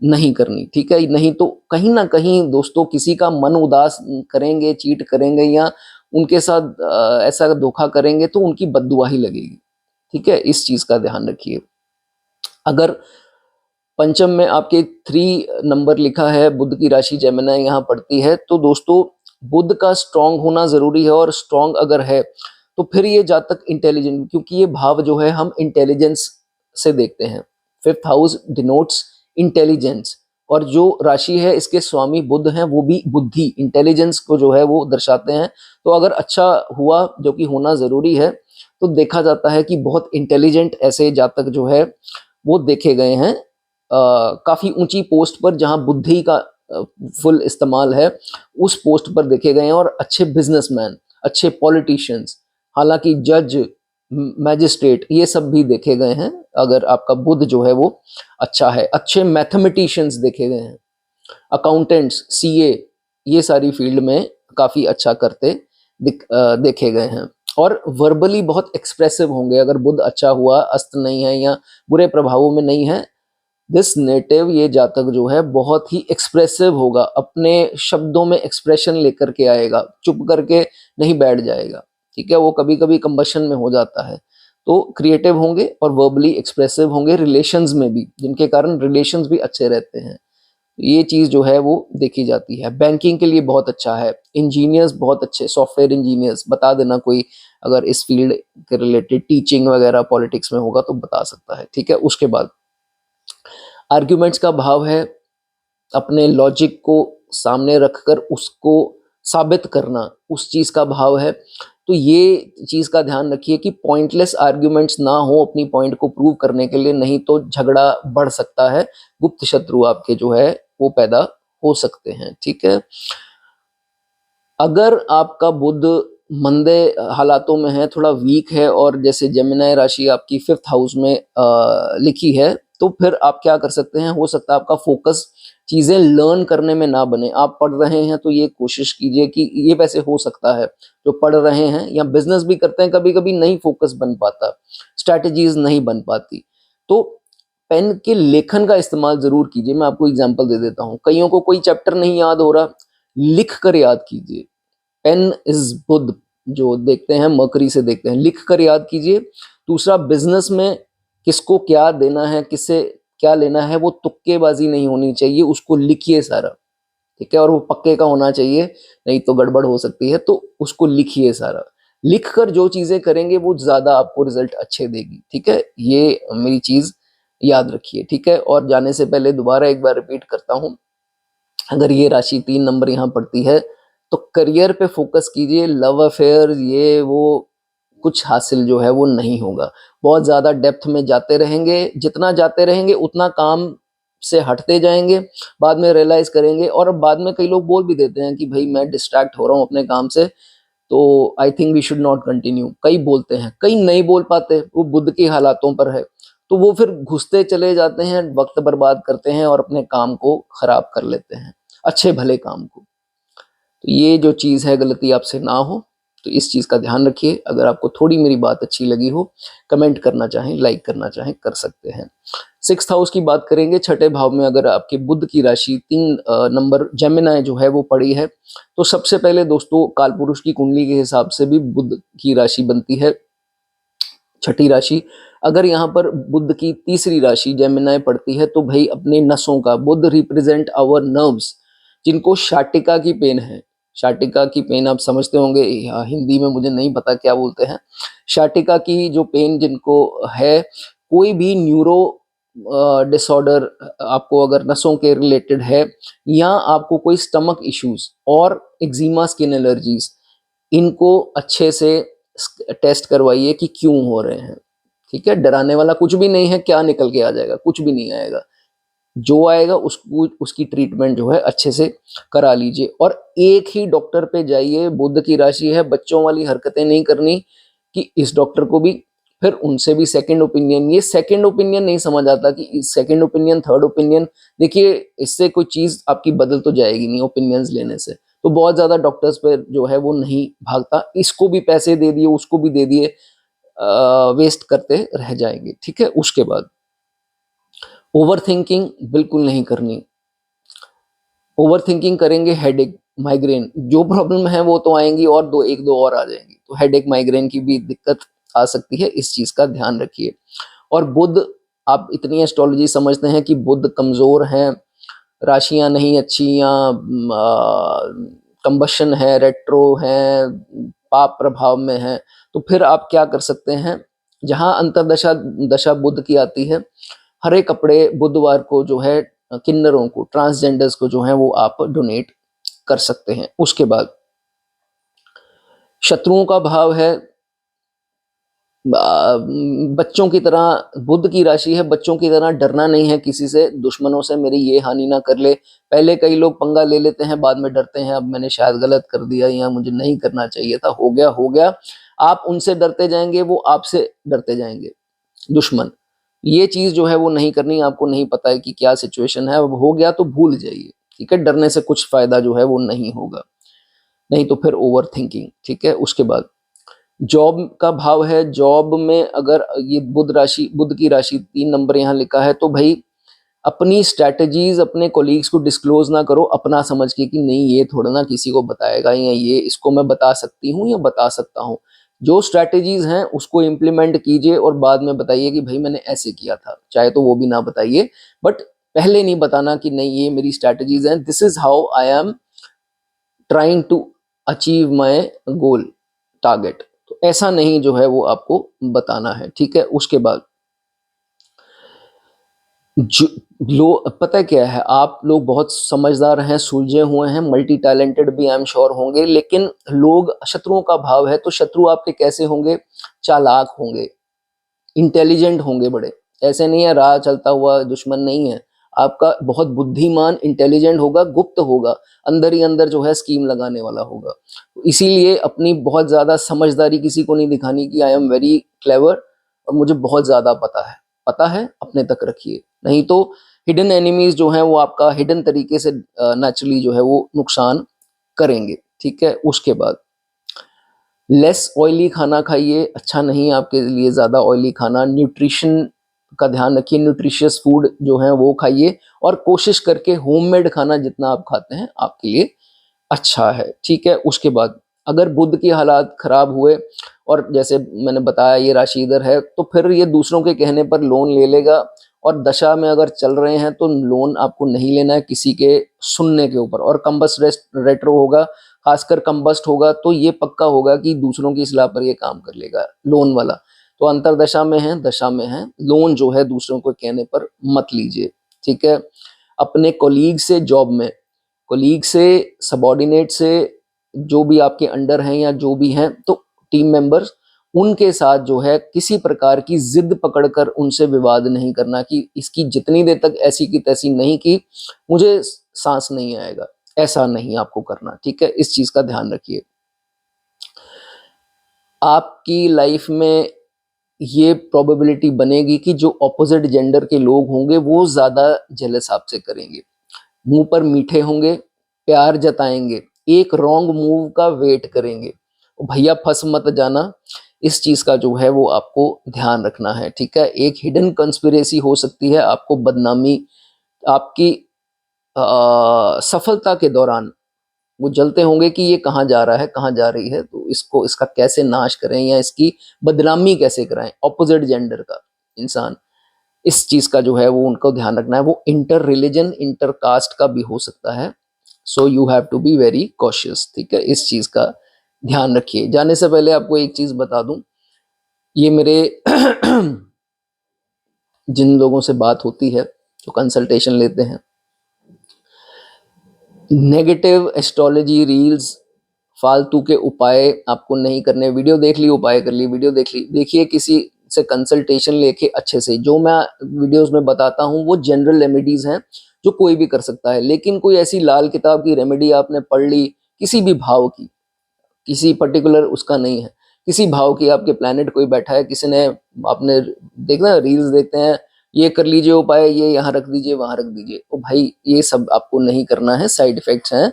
नहीं करनी, ठीक है। नहीं तो कहीं ना कहीं दोस्तों किसी का मन उदास करेंगे, चीट करेंगे, या उनके साथ ऐसा धोखा करेंगे तो उनकी बद्दुआ ही लगेगी, ठीक है। इस चीज का ध्यान रखिए। अगर पंचम में आपके 3 नंबर लिखा है, बुध की राशि जेमिनी यहाँ पड़ती है। तो दोस्तों बुध का स्ट्रांग होना जरूरी है, और स्ट्रांग अगर है तो फिर ये जातक इंटेलिजेंट, क्योंकि ये भाव जो है हम इंटेलिजेंस से देखते हैं। 5th हाउस डिनोट्स इंटेलिजेंस, और जो राशि है इसके स्वामी बुध हैं, वो भी बुद्धि इंटेलिजेंस को जो है वो दर्शाते हैं। तो अगर अच्छा हुआ, जो कि होना जरूरी है, तो देखा जाता है कि बहुत इंटेलिजेंट ऐसे जातक जो है वो देखे गए हैं काफी ऊंची पोस्ट पर, जहां बुद्धि का फुल इस्तेमाल है, उस पोस्ट पर देखे गए हैं। और अच्छे बिजनेसमैन, अच्छे पॉलिटिशियंस, हालांकि जज, मैजिस्ट्रेट, ये सब भी देखे गए हैं अगर आपका बुध जो है वो अच्छा है। अच्छे मैथमेटिशियंस देखे गए हैं, अकाउंटेंट्स, सीए, ये सारी फील्ड में काफी अच्छा करते देखे गए हैं। और वर्बली बहुत एक्सप्रेसिव होंगे अगर बुध अच्छा हुआ, अस्त नहीं है या बुरे प्रभावों में नहीं है। दिस नेटिव, ये जातक जो है बहुत ही एक्सप्रेसिव होगा, अपने शब्दों में एक्सप्रेशन लेकर के आएगा, चुप करके नहीं बैठ जाएगा। ठीक है, वो कभी कभी कंबशन में हो जाता है। तो क्रिएटिव होंगे और वर्बली एक्सप्रेसिव होंगे, रिलेशंस में भी, जिनके कारण रिलेशंस भी अच्छे रहते हैं। ये चीज जो है वो देखी जाती है। बैंकिंग के लिए बहुत अच्छा है। इंजीनियर्स बहुत अच्छे, सॉफ्टवेयर इंजीनियर्स, बता देना कोई अगर इस फील्ड के रिलेटेड टीचिंग वगैरह पॉलिटिक्स में होगा तो बता सकता है। ठीक है, उसके बाद आर्ग्यूमेंट्स का भाव है अपने लॉजिक को सामने रखकर उसको साबित करना, उस चीज का भाव है। तो ये चीज का ध्यान रखिए कि पॉइंटलेस आर्ग्यूमेंट्स ना हो अपनी पॉइंट को प्रूव करने के लिए, नहीं तो झगड़ा बढ़ सकता है, गुप्त शत्रु आपके जो है वो पैदा हो सकते हैं। ठीक है, अगर आपका बुध मंदे हालातों में है, थोड़ा वीक है, और जैसे जेमिनी राशि आपकी 5th हाउस में लिखी है, तो फिर आप क्या कर सकते हैं, हो सकता है आपका फोकस चीजें लर्न करने में ना बने। आप पढ़ रहे हैं तो ये कोशिश कीजिए कि ये वैसे हो सकता है, जो पढ़ रहे हैं या बिजनेस भी करते हैं, कभी कभी नहीं फोकस बन पाता, स्ट्रैटेजीज नहीं बन पाती, तो पेन के लेखन का इस्तेमाल जरूर कीजिए। मैं आपको एग्जांपल दे देता हूँ, कईयों को कोई चैप्टर नहीं याद हो रहा, लिख कर याद कीजिए। पेन इज बुध, जो देखते हैं मकरी से देखते हैं, लिख कर याद कीजिए। दूसरा, बिजनेस में किसको क्या देना है, किससे क्या लेना है, वो तुक्केबाजी नहीं होनी चाहिए, उसको लिखिए सारा। ठीक है, और वो पक्के का होना चाहिए, नहीं तो गड़बड़ हो सकती है, तो उसको लिखिए सारा। लिख कर जो चीजें करेंगे वो ज्यादा आपको रिजल्ट अच्छे देगी। ठीक है, ये मेरी चीज याद रखिए। ठीक है, और जाने से पहले दोबारा एक बार रिपीट करता हूँ, अगर ये राशि 3 नंबर यहाँ पड़ती है तो करियर पे फोकस कीजिए। लव अफेयर ये वो कुछ हासिल जो है वो नहीं होगा। बहुत ज्यादा डेप्थ में जाते रहेंगे, जितना जाते रहेंगे उतना काम से हटते जाएंगे, बाद में रियलाइज करेंगे। और बाद में कई लोग बोल भी देते हैं कि भाई मैं डिस्ट्रैक्ट हो रहा हूँ अपने काम से, तो I think we should not continue. कई बोलते हैं, कई नहीं बोल पाते, वो बुद्ध की हालातों पर है, तो वो फिर घुसते चले जाते हैं, वक्त बर्बाद करते हैं और अपने काम को खराब कर लेते हैं, अच्छे भले काम को। तो ये जो चीज़ है, गलती आपसे ना हो, तो इस चीज़ का ध्यान रखिए। अगर आपको थोड़ी मेरी बात अच्छी लगी हो, कमेंट करना चाहें, लाइक करना चाहें, कर सकते हैं। 6th हाउस की बात करेंगे, छठे भाव में अगर आपके बुध की राशि 3 नंबर जेमिनी जो है वो पड़ी है, तो सबसे पहले दोस्तों कालपुरुष की कुंडली के हिसाब से भी बुध की राशि बनती है छठी राशि। अगर यहाँ पर बुध की तीसरी राशि जेमिनी पड़ती है, तो भाई अपने नसों का, बुध रिप्रेजेंट आवर नर्व्स, जिनको शाटिका की पेन है। शाटिका की पेन आप समझते होंगे, हिंदी में मुझे नहीं पता क्या बोलते हैं। शाटिका की जो पेन जिनको है, कोई भी न्यूरो डिसऑर्डर आपको अगर नसों के रिलेटेड है, या आपको कोई स्टमक इश्यूज और एक्जिमा, स्किन एलर्जीज, इनको अच्छे से टेस्ट करवाइए कि क्यों हो रहे हैं। ठीक है, डराने वाला कुछ भी नहीं है, क्या निकल के आ जाएगा, कुछ भी नहीं आएगा। जो आएगा उसको, उसकी ट्रीटमेंट जो है अच्छे से करा लीजिए। और एक ही डॉक्टर पे जाइए, बुध की राशि है, बच्चों वाली हरकतें नहीं करनी कि इस डॉक्टर को भी, फिर उनसे भी सेकंड ओपिनियन। ये सेकंड ओपिनियन नहीं समझ आता कि सेकंड ओपिनियन, थर्ड ओपिनियन, देखिए इससे कोई चीज आपकी बदल तो जाएगी नहीं ओपिनियंस लेने से। तो बहुत ज्यादा डॉक्टर्स पे जो है वो नहीं भागता, इसको भी पैसे दे दिए, उसको भी दे दिए, वेस्ट करते रह जाएंगे। ठीक है, उसके बाद ओवर थिंकिंग बिल्कुल नहीं करनी। ओवर थिंकिंग करेंगे, हेडेक, माइग्रेन, जो प्रॉब्लम है वो तो आएंगी, और एक दो और आ जाएंगी, तो हेडेक, माइग्रेन की भी दिक्कत आ सकती है, इस चीज का ध्यान रखिए। और बुध आप इतनी एस्ट्रोलॉजी समझते हैं कि बुध कमजोर हैं, राशियां नहीं अच्छी, या कंबशन है, रेट्रो है, पाप प्रभाव में है, तो फिर आप क्या कर सकते हैं, जहां अंतरदशा दशा बुध की आती है, हरे कपड़े बुधवार को जो है किन्नरों को, ट्रांसजेंडर्स को जो है वो आप डोनेट कर सकते हैं। उसके बाद शत्रुओं का भाव है, बच्चों की तरह, बुध की राशि है, बच्चों की तरह डरना नहीं है किसी से, दुश्मनों से मेरी ये हानि ना कर ले। पहले कई लोग पंगा ले लेते हैं, बाद में डरते हैं, अब मैंने शायद गलत कर दिया या मुझे नहीं करना चाहिए था, हो गया हो गया। आप उनसे डरते जाएंगे, वो आपसे डरते जाएंगे, दुश्मन। ये चीज जो है वो नहीं करनी, आपको नहीं पता है कि क्या सिचुएशन है, अब हो गया तो भूल जाइए, ठीक है। डरने से कुछ फायदा जो है वो नहीं होगा, नहीं तो फिर ओवर थिंकिंग, ठीक है। उसके बाद जॉब का भाव है, जॉब में अगर ये बुध राशि, बुध की राशि 3 नंबर यहाँ लिखा है, तो भाई अपनी स्ट्रैटेजीज अपने कोलीग्स को डिस्क्लोज ना करो अपना समझ के कि नहीं ये थोड़ा ना किसी को बताएगा, या ये इसको मैं बता सकती हूँ या बता सकता हूँ। जो स्ट्रैटेजीज हैं उसको इम्प्लीमेंट कीजिए और बाद में बताइए कि भाई मैंने ऐसे किया था, चाहे तो वो भी ना बताइए, बट पहले नहीं बताना कि नहीं ये मेरी स्ट्रैटेजीज हैं, this is how I am trying to achieve my goal, target. तो ऐसा नहीं जो है वो आपको बताना है, ठीक है। उसके बाद जो पता है क्या है, आप लोग बहुत समझदार हैं, सुलझे हुए हैं, मल्टी टैलेंटेड भी आई एम श्योर होंगे, लेकिन लोग, शत्रुओं का भाव है, तो शत्रु आपके कैसे होंगे, चालाक होंगे, इंटेलिजेंट होंगे बड़े। ऐसे नहीं है राह चलता हुआ दुश्मन नहीं है, आपका बहुत बुद्धिमान इंटेलिजेंट होगा, गुप्त होगा, अंदर ही अंदर जो है स्कीम लगाने वाला होगा। इसीलिए अपनी बहुत ज्यादा समझदारी किसी को नहीं दिखानी कि आई एम वेरी क्लेवर और मुझे बहुत ज्यादा पता है, पता है अपने तक रखिए, नहीं तो हिडन एनिमीज जो है वो आपका हिडन तरीके से नेचुरली जो है वो नुकसान करेंगे, ठीक है। उसके बाद लेस ऑयली खाना खाइए, अच्छा नहीं आपके लिए ज़्यादा ऑयली खाना। न्यूट्रिशन का ध्यान रखिए, न्यूट्रिशियस फूड जो है वो खाइए, और कोशिश करके होममेड खाना जितना आप खाते हैं आपके लिए अच्छा है, ठीक है। उसके बाद अगर बुध की हालात खराब हुए, और जैसे मैंने बताया ये राशि इधर है, तो फिर ये दूसरों के कहने पर लोन ले लेगा, और दशा में अगर चल रहे हैं तो लोन आपको नहीं लेना है किसी के सुनने के ऊपर। और कंबस्ट रेट्रो होगा, खासकर कंबस्ट होगा, तो ये पक्का होगा कि दूसरों की सलाह पर ये काम कर लेगा लोन वाला। तो अंतरदशा में है, दशा में है, लोन जो है दूसरों को कहने पर मत लीजिए, ठीक है। अपने कोलीग से, जॉब में कोलीग से, सबॉर्डिनेट से, जो भी आपके अंडर हैं या जो भी हैं, तो टीम मेंबर्स, उनके साथ जो है किसी प्रकार की जिद पकड़कर उनसे विवाद नहीं करना कि इसकी जितनी देर तक ऐसी की तैसी नहीं की मुझे सांस नहीं आएगा, ऐसा नहीं आपको करना, ठीक है। इस चीज का ध्यान रखिए। आपकी लाइफ में ये प्रोबेबिलिटी बनेगी कि जो ऑपोजिट जेंडर के लोग होंगे वो ज्यादा जेलस आपसे करेंगे, मुंह पर मीठे होंगे, प्यार जताएंगे, एक रॉन्ग मूव का वेट करेंगे, भैया फंस मत जाना, इस चीज का जो है वो आपको ध्यान रखना है, ठीक है। एक हिडन कंस्पिरेसी हो सकती है, आपको बदनामी, आपकी सफलता के दौरान वो जलते होंगे कि ये कहाँ जा रहा है, कहाँ जा रही है, तो इसको, इसका कैसे नाश करें या इसकी बदनामी कैसे कराएं, ऑपोजिट जेंडर का इंसान। इस चीज का जो है वो उनको ध्यान रखना है। वो इंटर रिलीजन, इंटर कास्ट का भी हो सकता है, so you have to be very cautious, ठीक है। इस चीज का ध्यान रखिए। जाने से पहले आपको एक चीज बता दूं, ये मेरे जिन लोगों से बात होती है, जो कंसल्टेशन लेते हैं, नेगेटिव एस्ट्रोलॉजी रील्स, फालतू के उपाय आपको नहीं करने। वीडियो देख ली, उपाय कर ली, वीडियो देख ली, देखिए किसी से कंसल्टेशन लेके अच्छे से। जो मैं वीडियोस में बताता हूँ वो जनरल रेमेडीज हैं जो कोई भी कर सकता है, लेकिन कोई ऐसी लाल किताब की रेमेडी आपने पढ़ ली किसी भी भाव की, किसी पर्टिकुलर उसका नहीं है, किसी भाव की, आपके प्लेनेट कोई बैठा है, किसी ने, आपने देखना रील्स देखते हैं, ये कर लीजिए उपाय, ये यहाँ रख दीजिए, वहां रख दीजिए, तो भाई ये सब आपको नहीं करना है, साइड इफेक्ट्स हैं।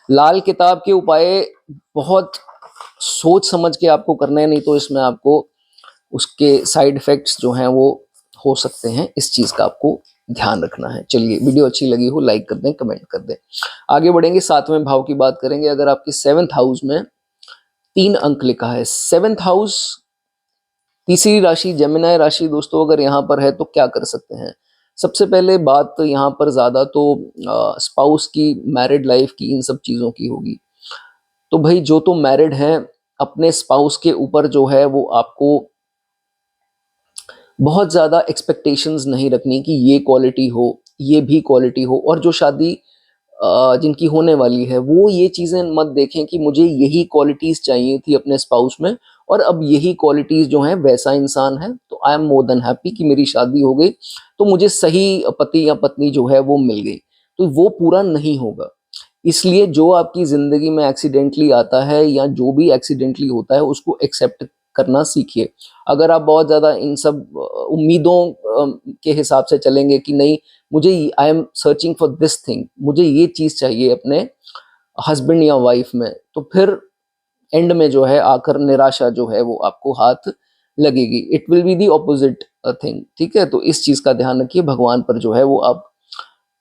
लाल किताब के उपाय बहुत सोच समझ के आपको करना है, नहीं तो इसमें आपको उसके साइड इफेक्ट्स जो हैं वो हो सकते हैं, इस चीज का आपको ध्यान रखना है। चलिए, वीडियो अच्छी लगी हो लाइक कर दें, कमेंट कर दें। आगे बढ़ेंगे, 7वें भाव की बात करेंगे। अगर आपकी 7th हाउस में 3 अंक लिखा है, 7th हाउस तीसरी राशि जेमिनी राशि दोस्तों, अगर यहाँ पर है तो क्या कर सकते हैं। सबसे पहले बात यहाँ पर ज़्यादा तो स्पाउस की, मैरिड लाइफ की, इन सब चीज़ों की होगी। तो भाई जो तो मैरिड हैं, अपने स्पाउस के ऊपर जो है वो आपको बहुत ज़्यादा एक्सपेक्टेशंस नहीं रखनी कि ये क्वालिटी हो, ये भी क्वालिटी हो। और जो शादी जिनकी होने वाली है वो ये चीज़ें मत देखें कि मुझे यही क्वालिटीज़ चाहिए थी अपने स्पाउस में और अब यही क्वालिटीज़ जो हैं वैसा इंसान है, तो I am more than happy कि मेरी शादी हो गई, तो मुझे सही पति या पत्नी जो है वो मिल गई। तो वो पूरा नहीं होगा। इसलिए जो आपकी ज़िंदगी में एक्सीडेंटली आता है या जो भी एक्सीडेंटली होता है उसको एक्सेप्ट करना सीखिए। अगर आप बहुत ज़्यादा इन सब उम्मीदों के हिसाब से चलेंगे कि नहीं, मुझे I am searching for this thing, मुझे ये चीज़ चाहिए अपने हस्बैंड या वाइफ में, तो फिर एंड में जो है आकर निराशा जो है वो आपको हाथ लगेगी। It will be the opposite thing. ठीक है, तो इस चीज़ का ध्यान रखिए। भगवान पर जो है वो आप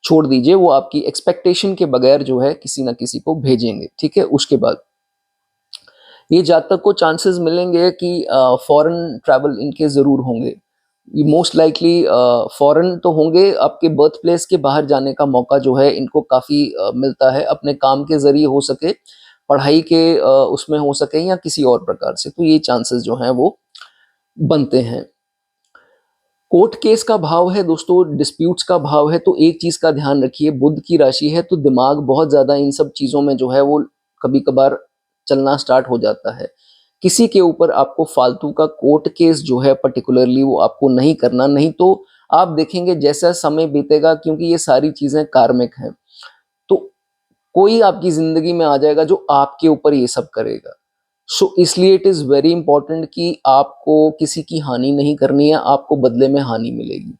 छोड़ दीजिए, वो आपकी एक्सपेक्टेशन के बगैर जो है किसी ना किसी को भेजेंगे। ठीक है, उसके बाद ये जातक को चांसेस मिलेंगे कि फॉरेन ट्रैवल इनके ज़रूर होंगे। मोस्ट लाइकली फॉरेन तो होंगे, आपके बर्थ प्लेस के बाहर जाने का मौका जो है इनको काफ़ी मिलता है, अपने काम के ज़रिए हो सके, पढ़ाई के उसमें हो सके या किसी और प्रकार से, तो ये चांसेस जो हैं वो बनते हैं। कोर्ट केस का भाव है दोस्तों, डिस्प्यूट्स का भाव है, तो एक चीज़ का ध्यान रखिए, बुध की राशि है तो दिमाग बहुत ज़्यादा इन सब चीज़ों में जो है वो कभी कभार चलना स्टार्ट हो जाता है। किसी के ऊपर आपको फालतू का कोर्ट केस जो है पर्टिकुलरली वो आपको नहीं करना, नहीं तो आप देखेंगे जैसा समय बीतेगा, क्योंकि ये सारी चीज़ें कार्मिक हैं, तो कोई आपकी ज़िंदगी में आ जाएगा जो आपके ऊपर ये सब करेगा। सो इसलिए इट इज़ वेरी इंपॉर्टेंट कि आपको किसी की हानि नहीं करनी है, आपको बदले में हानि मिलेगी।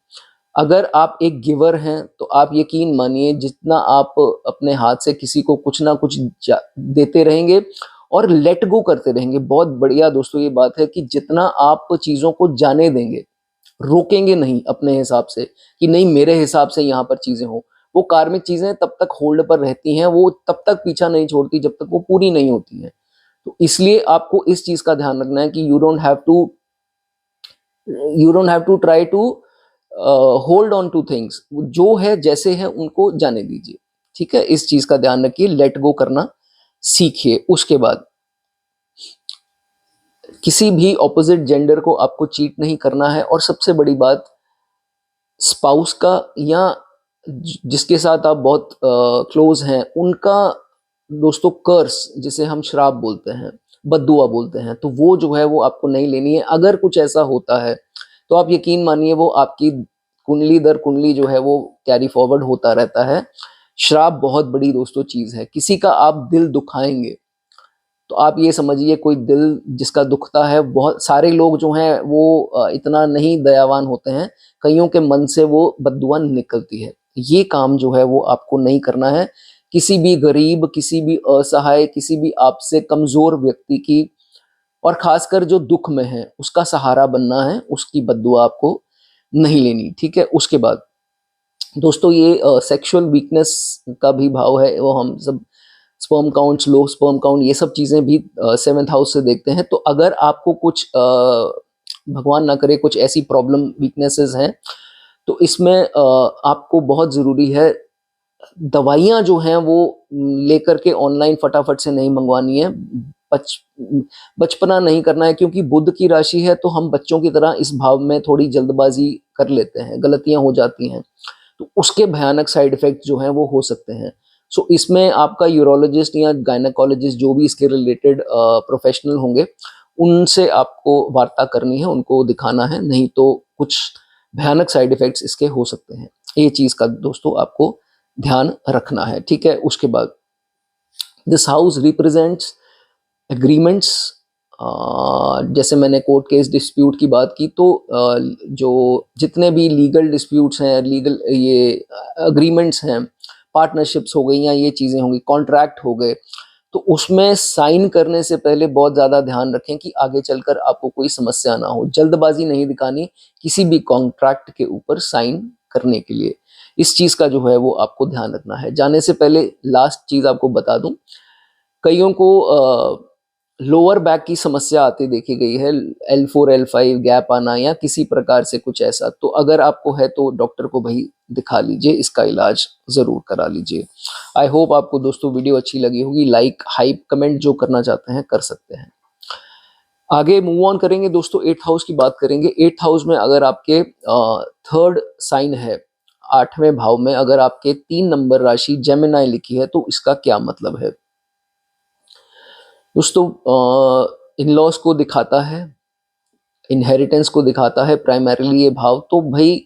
अगर आप एक गिवर हैं तो आप यकीन मानिए जितना आप अपने हाथ से किसी को कुछ ना कुछ देते रहेंगे और लेट गो करते रहेंगे, बहुत बढ़िया दोस्तों ये बात है कि जितना आप चीज़ों को जाने देंगे, रोकेंगे नहीं अपने हिसाब से कि नहीं मेरे हिसाब से यहाँ पर चीज़ें हो, वो कार्मिक चीज़ें तब तक होल्ड पर रहती हैं, वो तब तक पीछा नहीं छोड़ती जब तक वो पूरी नहीं होती हैं। तो इसलिए आपको इस चीज़ का ध्यान रखना है कि you don't have to try to hold on to things, जो है जैसे है उनको जाने दीजिए। ठीक है, इस चीज़ का ध्यान रखिए, लेट गो करना सीखिए। उसके बाद किसी भी ऑपोजिट जेंडर को आपको चीट नहीं करना है, और सबसे बड़ी बात स्पाउस का या जिसके साथ आप बहुत क्लोज हैं उनका दोस्तों कर्स, जिसे हम श्राप बोलते हैं, बद्दुआ बोलते हैं, तो वो जो है वो आपको नहीं लेनी है। अगर कुछ ऐसा होता है तो आप यकीन मानिए वो आपकी कुंडली दर कुंडली जो है वो कैरी फॉरवर्ड होता रहता है। श्राप बहुत बड़ी दोस्तों चीज़ है। किसी का आप दिल दुखाएंगे तो आप ये समझिए कोई दिल जिसका दुखता है, बहुत सारे लोग जो हैं वो इतना नहीं दयावान होते हैं, कईयों के मन से वो बद्दुआ निकलती है। ये काम जो है वो आपको नहीं करना है। किसी भी गरीब, किसी भी असहाय, किसी भी आपसे कमज़ोर व्यक्ति की, और ख़ासकर जो दुःख में है उसका सहारा बनना है, उसकी बद्दुआ आपको नहीं लेनी। ठीक है, उसके बाद दोस्तों ये सेक्सुअल वीकनेस का भी भाव है, वो हम सब sperm counts, low sperm count, ये सब चीज़ें भी 7th हाउस से देखते हैं। तो अगर आपको कुछ भगवान ना करे कुछ ऐसी प्रॉब्लम वीकनेसेस हैं, तो इसमें आपको बहुत ज़रूरी है दवाइयाँ जो हैं वो लेकर के ऑनलाइन फटाफट से नहीं मंगवानी है। बच बचपना नहीं करना है, क्योंकि बुध की राशि है तो हम बच्चों की तरह इस भाव में थोड़ी जल्दबाजी कर लेते हैं, गलतियाँ हो जाती हैं, तो उसके भयानक साइड इफ़ेक्ट जो हैं वो हो सकते हैं। सो इसमें आपका यूरोलॉजिस्ट या गायनेकोलॉजिस्ट जो भी इसके रिलेटेड प्रोफेशनल होंगे, उनसे आपको वार्ता करनी है, उनको दिखाना है, नहीं तो कुछ भयानक साइड इफ़ेक्ट्स इसके हो सकते हैं। ये चीज़ का दोस्तों आपको ध्यान रखना है। ठीक है, उसके बाद दिस हाउस रिप्रेजेंट्स एग्रीमेंट्स। जैसे मैंने कोर्ट केस डिस्प्यूट की बात की, तो जो जितने भी लीगल डिस्प्यूट्स हैं, लीगल ये एग्रीमेंट्स हैं, पार्टनरशिप्स हो गई या ये चीज़ें होंगी, कॉन्ट्रैक्ट हो गए, तो उसमें साइन करने से पहले बहुत ज़्यादा ध्यान रखें कि आगे चलकर आपको कोई समस्या ना हो। जल्दबाजी नहीं दिखानी किसी भी कॉन्ट्रैक्ट के ऊपर साइन करने के लिए। इस चीज़ का जो है वो आपको ध्यान रखना है। जाने से पहले लास्ट चीज़ आपको बता दूं, कईयों को लोअर बैक की समस्या आती देखी गई है, L4 L5 गैप आना या किसी प्रकार से कुछ ऐसा, तो अगर आपको है तो डॉक्टर को भाई दिखा लीजिए, इसका इलाज ज़रूर करा लीजिए। आई होप आपको दोस्तों वीडियो अच्छी लगी होगी। लाइक, हाइप, कमेंट जो करना चाहते हैं कर सकते हैं। आगे मूव ऑन करेंगे दोस्तों, 8th हाउस की बात करेंगे। 8th हाउस में अगर आपके थर्ड साइन है, 8वें भाव में अगर आपके 3 नंबर राशि जेमिनाई लिखी है, तो इसका क्या मतलब है दोस्तों? इन लॉज को दिखाता है, इनहेरिटेंस को दिखाता है प्राइमरीली ये भाव। तो भाई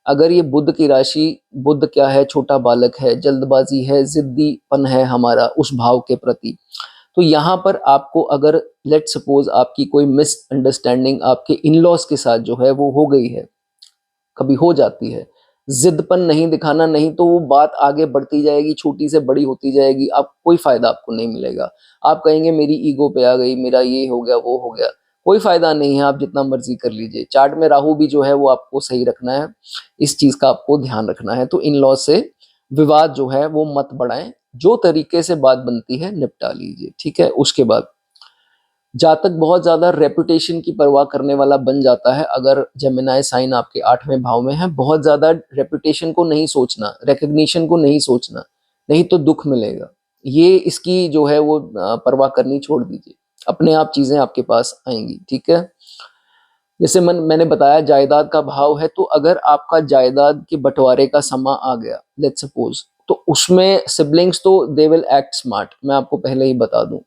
अगर ये बुध की राशि, बुध क्या है, छोटा बालक है, जल्दबाजी है, जिद्दीपन है हमारा उस भाव के प्रति, तो यहाँ पर आपको अगर लेट सपोज आपकी कोई मिसअंडरस्टैंडिंग आपके इन लॉज के साथ जो है वो हो गई है, कभी हो जाती है, जिदपन नहीं दिखाना, नहीं तो वो बात आगे बढ़ती जाएगी, छोटी से बड़ी होती जाएगी, आप कोई फायदा आपको नहीं मिलेगा। आप कहेंगे मेरी ईगो पे आ गई, मेरा ये हो गया वो हो गया, कोई फायदा नहीं है, आप जितना मर्जी कर लीजिए। चार्ट में राहु भी जो है वो आपको सही रखना है, इस चीज का आपको ध्यान रखना है। तो इन लॉ से विवाद जो है वो मत बढ़ाएं, जो तरीके से बात बनती है निपटा लीजिए, ठीक है। उसके बाद जातक बहुत ज्यादा रेपुटेशन की परवाह करने वाला बन जाता है अगर जेमिनाई साइन आपके 8वें भाव में है। बहुत ज्यादा रेपुटेशन को नहीं सोचना, रिकग्निशन को नहीं सोचना, नहीं तो दुख मिलेगा। ये इसकी जो है वो परवाह करनी छोड़ दीजिए, अपने आप चीजें आपके पास आएंगी, ठीक है। जैसे मैंने बताया जायदाद का भाव है, तो अगर आपका जायदाद के बंटवारे का समा आ गया लेट्स सपोज, तो उसमें सिबलिंग्स तो दे विल एक्ट स्मार्ट, मैं आपको पहले ही बता दूं,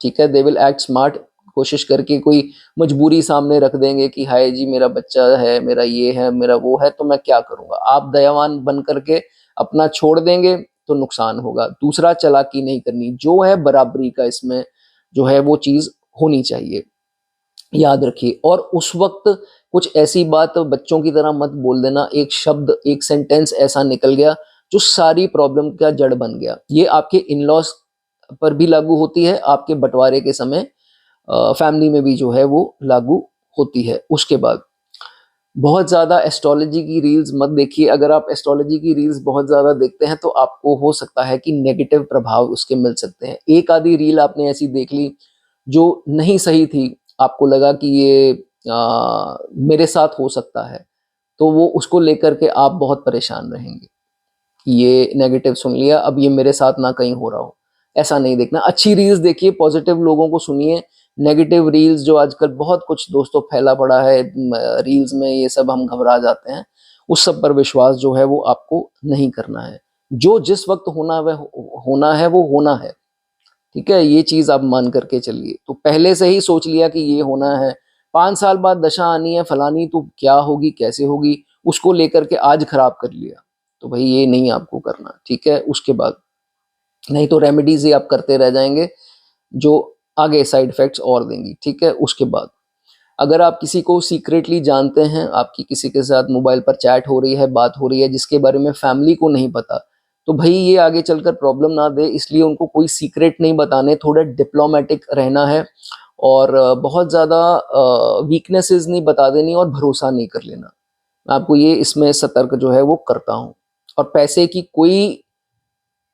ठीक है। दे विल एक्ट स्मार्ट, कोशिश करके कोई मजबूरी सामने रख देंगे कि हाय जी मेरा बच्चा है, मेरा ये है, मेरा वो है, तो मैं क्या करूंगा। आप दयावान बन करके अपना छोड़ देंगे तो नुकसान होगा। दूसरा, चालाकी नहीं करनी, जो है बराबरी का इसमें जो है वो चीज होनी चाहिए, याद रखिए। और उस वक्त कुछ ऐसी बात बच्चों की तरह मत बोल देना, एक शब्द, एक सेंटेंस ऐसा निकल गया जो सारी प्रॉब्लम का जड़ बन गया। ये आपके इन लॉज पर भी लागू होती है, आपके बंटवारे के समय फैमिली में भी जो है वो लागू होती है। उसके बाद बहुत ज़्यादा एस्ट्रोलॉजी की रील्स मत देखिए। अगर आप एस्ट्रोलॉजी की रील्स बहुत ज़्यादा देखते हैं तो आपको हो सकता है कि नेगेटिव प्रभाव उसके मिल सकते हैं। एक आधी रील आपने ऐसी देख ली जो नहीं सही थी, आपको लगा कि ये मेरे साथ हो सकता है, तो वो उसको लेकर के आप बहुत परेशान रहेंगे कि ये नेगेटिव सुन लिया, अब ये मेरे साथ ना कहीं हो रहा हो। ऐसा नहीं देखना, अच्छी रील्स देखिए, पॉजिटिव लोगों को सुनिए। नेगेटिव रील्स जो आजकल बहुत कुछ दोस्तों फैला पड़ा है रील्स में, ये सब हम घबरा जाते हैं, उस सब पर विश्वास जो है वो आपको नहीं करना है। जो जिस वक्त होना है वो होना है, ठीक है। ये चीज आप मान करके चलिए। तो पहले से ही सोच लिया कि ये होना है, 5 साल बाद दशा आनी है फलानी, तो क्या होगी कैसे होगी, उसको लेकर के आज खराब कर लिया, तो भाई ये नहीं आपको करना, ठीक है। उसके बाद नहीं तो रेमेडीज ही आप करते रह जाएंगे जो आगे साइड इफेक्ट्स और देंगी, ठीक है। उसके बाद अगर आप किसी को सीक्रेटली जानते हैं, आपकी किसी के साथ मोबाइल पर चैट हो रही है, बात हो रही है, जिसके बारे में फैमिली को नहीं पता, तो भाई ये आगे चलकर प्रॉब्लम ना दे, इसलिए उनको कोई सीक्रेट नहीं बताने, थोड़ा डिप्लोमेटिक रहना है। और बहुत ज़्यादा वीकनेसेस नहीं बता देनी और भरोसा नहीं कर लेना। मैं आपको ये इसमें सतर्क जो है वो करता हूँ। और पैसे की कोई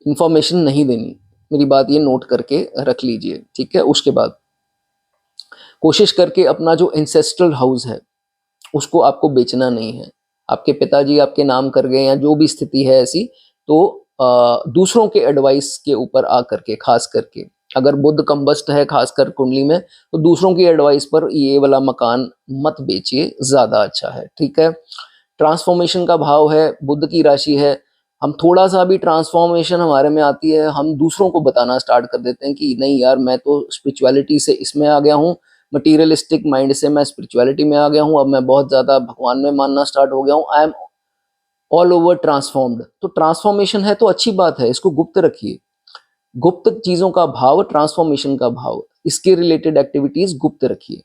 इंफॉर्मेशन नहीं देनी, मेरी बात ये नोट करके रख लीजिए, ठीक है। उसके बाद कोशिश करके अपना जो इंसेस्ट्रल हाउस है उसको आपको बेचना नहीं है। आपके पिताजी आपके नाम कर गए या जो भी स्थिति है ऐसी, तो दूसरों के एडवाइस के ऊपर आ करके, खास करके अगर बुध कंबस्ट है खासकर कुंडली में, तो दूसरों की एडवाइस पर ये वाला मकान मत बेचिए, ज्यादा अच्छा है, ठीक है। ट्रांसफॉर्मेशन का भाव है, बुध की राशि है, हम थोड़ा सा भी ट्रांसफॉर्मेशन हमारे में आती है, हम दूसरों को बताना स्टार्ट कर देते हैं कि नहीं यार मैं तो स्पिरिचुअलिटी से इसमें आ गया हूँ, मटीरियलिस्टिक माइंड से मैं स्पिरिचुअलिटी में आ गया हूँ, अब मैं बहुत ज़्यादा भगवान में मानना स्टार्ट हो गया हूँ, I am all over transformed. तो ट्रांसफॉर्मेशन है तो अच्छी बात है, इसको गुप्त रखिए। गुप्त चीज़ों का भाव, ट्रांसफॉर्मेशन का भाव, इसके रिलेटेड एक्टिविटीज़ गुप्त रखिए,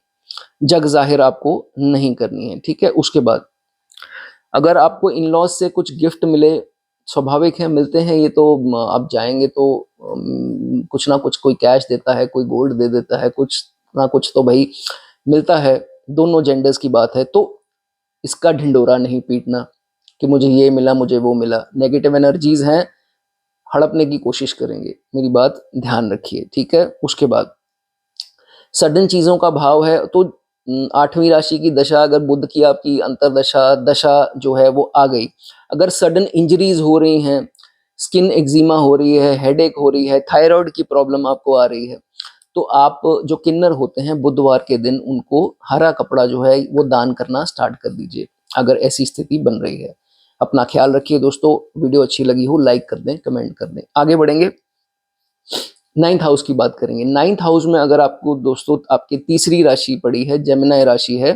जग जाहिर आपको नहीं करनी है, ठीक है। उसके बाद अगर आपको इन लॉज से कुछ गिफ्ट मिले, स्वाभाविक है मिलते हैं ये, तो आप जाएंगे तो कुछ ना कुछ कोई कैश देता है, कोई गोल्ड दे देता है, कुछ ना कुछ तो भाई मिलता है, दोनों जेंडर्स की बात है। तो इसका ढिंडोरा नहीं पीटना कि मुझे ये मिला मुझे वो मिला, नेगेटिव एनर्जीज हैं, हड़पने की कोशिश करेंगे, मेरी बात ध्यान रखिए, ठीक है। उसके बाद सडन चीज़ों का भाव है तो 8वीं राशि की दशा अगर बुध की आपकी अंतर्दशा दशा जो है वो आ गई, अगर सडन इंजरीज हो रही हैं, स्किन एक्जिमा हो रही है, हेडेक हो रही है, थायराइड की प्रॉब्लम आपको आ रही है, तो आप जो किन्नर होते हैं बुधवार के दिन उनको हरा कपड़ा जो है वो दान करना स्टार्ट कर दीजिए अगर ऐसी स्थिति बन रही है। अपना ख्याल रखिए दोस्तों। वीडियो अच्छी लगी हो लाइक कर दें, कमेंट कर दें। आगे बढ़ेंगे, 9th हाउस की बात करेंगे। 9th हाउस में अगर आपको दोस्तों आपकी तीसरी राशि पड़ी है, जेमिनी राशि है,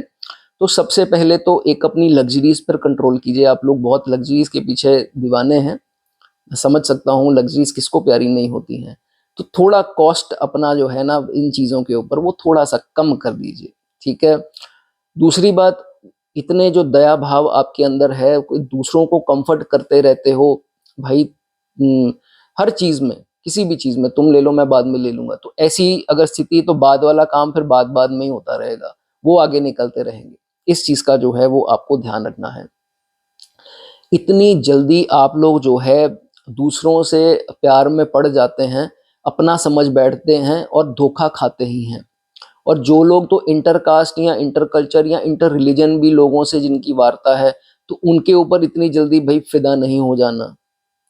तो सबसे पहले तो एक अपनी लग्जरीज पर कंट्रोल कीजिए। आप लोग बहुत लग्जरीज के पीछे दीवाने हैं, समझ सकता हूँ, लग्जरीज किसको प्यारी नहीं होती हैं। तो थोड़ा कॉस्ट अपना जो है ना इन चीज़ों के ऊपर वो थोड़ा सा कम कर दीजिए, ठीक है। दूसरी बात, इतने जो दया भाव आपके अंदर है, कोई दूसरों को कंफर्ट करते रहते हो भाई, हर चीज़ में, किसी भी चीज़ में तुम ले लो मैं बाद में ले लूंगा, तो ऐसी अगर स्थिति है तो बाद वाला काम फिर बाद बाद में ही होता रहेगा, वो आगे निकलते रहेंगे। इस चीज़ का जो है वो आपको ध्यान रखना है। इतनी जल्दी आप लोग जो है दूसरों से प्यार में पड़ जाते हैं, अपना समझ बैठते हैं और धोखा खाते ही हैं। और जो लोग तो इंटर कास्ट या इंटर कल्चर या इंटर रिलीजन भी लोगों से जिनकी वार्ता है, तो उनके ऊपर इतनी जल्दी भाई फिदा नहीं हो जाना,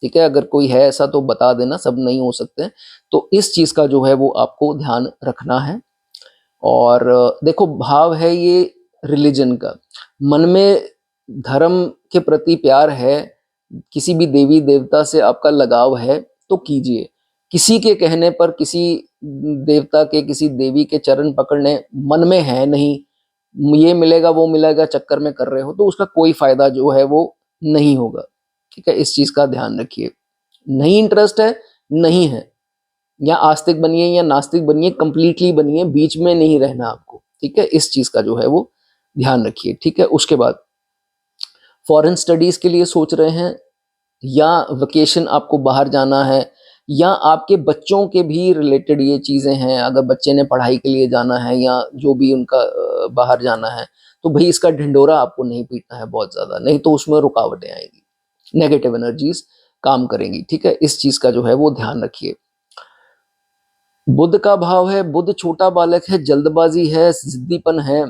ठीक है। अगर कोई है ऐसा तो बता देना, सब नहीं हो सकते। तो इस चीज़ का जो है वो आपको ध्यान रखना है। और देखो भाव है ये रिलीजन का, मन में धर्म के प्रति प्यार है, किसी भी देवी देवता से आपका लगाव है तो कीजिए। किसी के कहने पर किसी देवता के किसी देवी के चरण पकड़ने मन में है नहीं, ये मिलेगा वो मिलेगा चक्कर में कर रहे हो तो उसका कोई फायदा जो है वो नहीं होगा, ठीक है। इस चीज का ध्यान रखिए। नहीं इंटरेस्ट है, नहीं है, या आस्तिक बनिए या नास्तिक बनिए, कंप्लीटली बनिए, बीच में नहीं रहना आपको, ठीक है। इस चीज का जो है वो ध्यान रखिए, ठीक है। उसके बाद फॉरेन स्टडीज के लिए सोच रहे हैं या वेकेशन आपको बाहर जाना है, या आपके बच्चों के भी रिलेटेड ये चीज़ें हैं, अगर बच्चे ने पढ़ाई के लिए जाना है या जो भी उनका बाहर जाना है, तो भाई इसका ढिंडोरा आपको नहीं पीटना है बहुत ज़्यादा, नहीं तो उसमें रुकावटें आएंगी, नेगेटिव एनर्जीज काम करेंगी, ठीक है। इस चीज़ का जो है वो ध्यान रखिए। बुध का भाव है, बुध छोटा बालक है, जल्दबाजी है, जिद्दीपन है,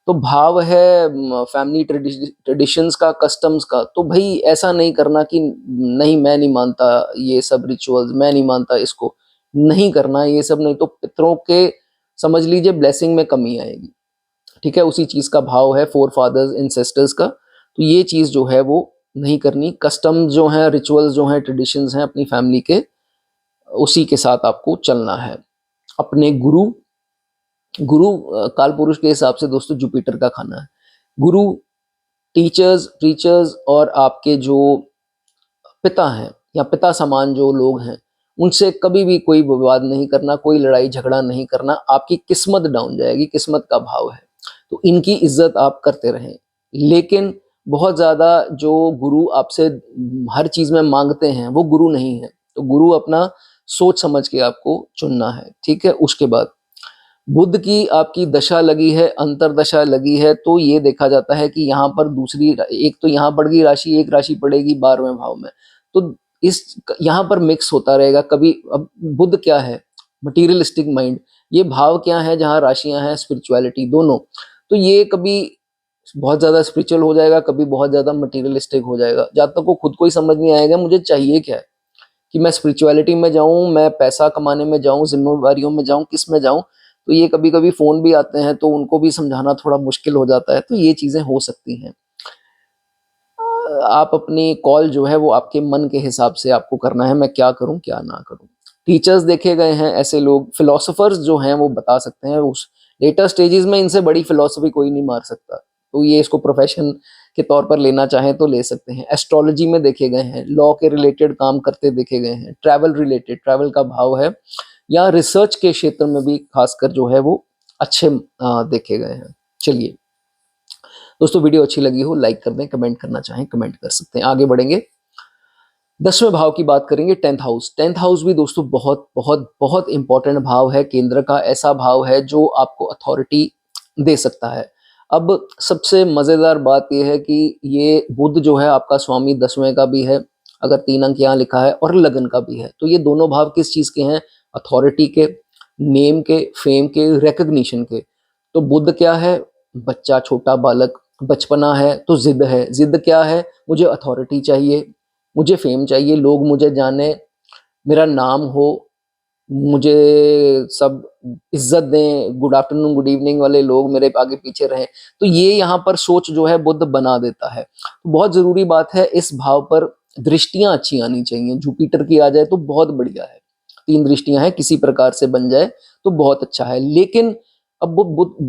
तो भाव है फैमिली ट्रेडिशंस का, कस्टम्स का, तो भाई ऐसा नहीं करना कि नहीं मैं नहीं मानता ये सब रिचुअल्स, मैं नहीं मानता इसको, नहीं करना ये सब, नहीं तो पितरों के समझ लीजिए ब्लेसिंग में कमी आएगी, ठीक है। उसी चीज का भाव है फोर फादर्स इंसेस्टर्स का, तो ये चीज जो है वो नहीं करनी। कस्टम जो है, रिचुअल्स जो है, ट्रेडिशंस हैं अपनी फैमिली के, उसी के साथ आपको चलना है। अपने गुरु, गुरु काल पुरुष के हिसाब से दोस्तों जुपिटर का खाना है। गुरु, टीचर्स, प्रीचर्स और आपके जो पिता हैं या पिता समान जो लोग हैं, उनसे कभी भी कोई विवाद नहीं करना, कोई लड़ाई झगड़ा नहीं करना, आपकी किस्मत डाउन जाएगी, किस्मत का भाव है, तो इनकी इज्जत आप करते रहें। लेकिन बहुत ज़्यादा जो गुरु आपसे हर चीज़ में मांगते हैं वो गुरु नहीं है, तो गुरु अपना सोच समझ के आपको चुनना है, ठीक है। उसके बाद बुध की आपकी दशा लगी है, अंतरदशा लगी है, तो ये देखा जाता है कि यहाँ पर दूसरी एक तो यहाँ पड़ गई राशि, एक राशि पड़ेगी 12वें भाव में, तो इस यहाँ पर मिक्स होता रहेगा कभी। अब बुध क्या है, मटीरियलिस्टिक माइंड, ये भाव क्या है जहाँ राशियां हैं स्पिरिचुअलिटी दोनों, तो ये कभी बहुत ज्यादा स्पिरिचुअल हो जाएगा, कभी बहुत ज्यादा मटीरियलिस्टिक हो जाएगा। जब तक वो खुद को ही समझ नहीं आएगा मुझे चाहिए क्या है, कि मैं स्पिरिचुअलिटी में जाऊं, मैं पैसा कमाने में जाऊं, जिम्मेवारियों में जाऊं, किस में जाऊं, तो ये कभी कभी फोन भी आते हैं तो उनको भी समझाना थोड़ा मुश्किल हो जाता है, तो ये चीजें हो सकती हैं। आप अपनी कॉल जो है वो आपके मन के हिसाब से आपको करना है, मैं क्या करूं क्या ना करूं। टीचर्स देखे गए हैं ऐसे लोग, फिलोसोफर्स जो हैं वो बता सकते हैं, उस लेटर स्टेजेस में इनसे बड़ी फिलोसफी कोई नहीं मार सकता, तो ये इसको प्रोफेशन के तौर पर लेना चाहें तो ले सकते हैं। एस्ट्रोलॉजी में देखे गए हैं, लॉ के रिलेटेड काम करते देखे गए हैं, ट्रैवल रिलेटेड, ट्रैवल का भाव है, या रिसर्च के क्षेत्र में भी खासकर जो है वो अच्छे देखे गए हैं। चलिए दोस्तों, वीडियो अच्छी लगी हो लाइक कर दें, कमेंट करना चाहें कमेंट कर सकते हैं। आगे बढ़ेंगे, 10वें भाव की बात करेंगे, 10th हाउस। 10th हाउस भी दोस्तों बहुत बहुत बहुत इंपॉर्टेंट भाव है, केंद्र का ऐसा भाव है जो आपको अथॉरिटी दे सकता है। अब सबसे मजेदार बात यह है कि ये बुध जो है आपका स्वामी 10वें का भी है, अगर 3 अंक यहाँ लिखा है, और लगन का भी है, तो ये दोनों भाव किस चीज के हैं, अथॉरिटी के, नेम के, फेम के, रिकग्निशन के। तो बुध क्या है? बच्चा, छोटा बालक, बचपना है तो जिद है। जिद क्या है? मुझे अथॉरिटी चाहिए, मुझे फेम चाहिए, लोग मुझे जाने, मेरा नाम हो, मुझे सब इज्जत दें, गुड आफ्टरनून गुड इवनिंग वाले लोग मेरे आगे पीछे रहें। तो ये यहाँ पर सोच जो है बुध बना देता है। तो बहुत जरूरी बात है, इस भाव पर दृष्टियां अच्छी आनी चाहिए। जुपिटर की आ जाए तो बहुत बढ़िया है, 3 दृष्टियां हैं, किसी प्रकार से बन जाए तो बहुत अच्छा है। लेकिन अब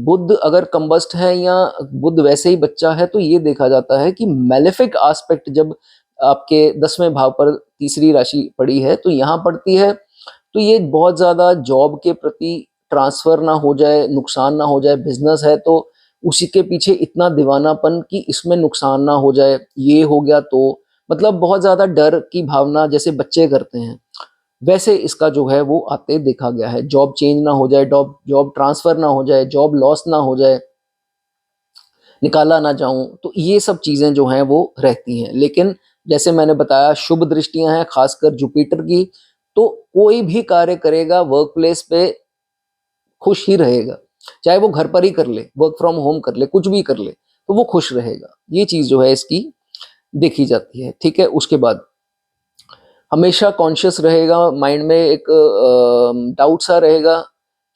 बुध अगर कंबस्ट है या बुध वैसे ही बच्चा है, तो ये देखा जाता है कि मेलेफिक आस्पेक्ट जब आपके 10वें भाव पर तीसरी राशि पड़ी है तो यहाँ पड़ती है, तो ये बहुत ज़्यादा जॉब के प्रति ट्रांसफ़र ना हो जाए, नुकसान ना हो जाए। बिज़नेस है तो उसी के पीछे इतना दीवानापन कि इसमें नुकसान ना हो जाए, ये हो गया तो मतलब बहुत ज़्यादा डर की भावना जैसे बच्चे करते हैं, वैसे इसका जो है वो आते देखा गया है। जॉब चेंज ना हो जाए, जॉब ट्रांसफ़र ना हो जाए, जॉब लॉस ना हो जाए, निकाला ना जाऊं, तो ये सब चीजें जो हैं वो रहती हैं। लेकिन जैसे मैंने बताया, शुभ दृष्टियां हैं खासकर जुपिटर की, तो कोई भी कार्य करेगा वर्क प्लेस पे खुश ही रहेगा। चाहे वो घर पर ही कर ले, वर्क फ्रॉम होम कर ले, कुछ भी कर ले, तो वो खुश रहेगा। ये चीज जो है इसकी देखी जाती है। ठीक है, उसके बाद हमेशा कॉन्शियस रहेगा, माइंड में एक डाउट सा रहेगा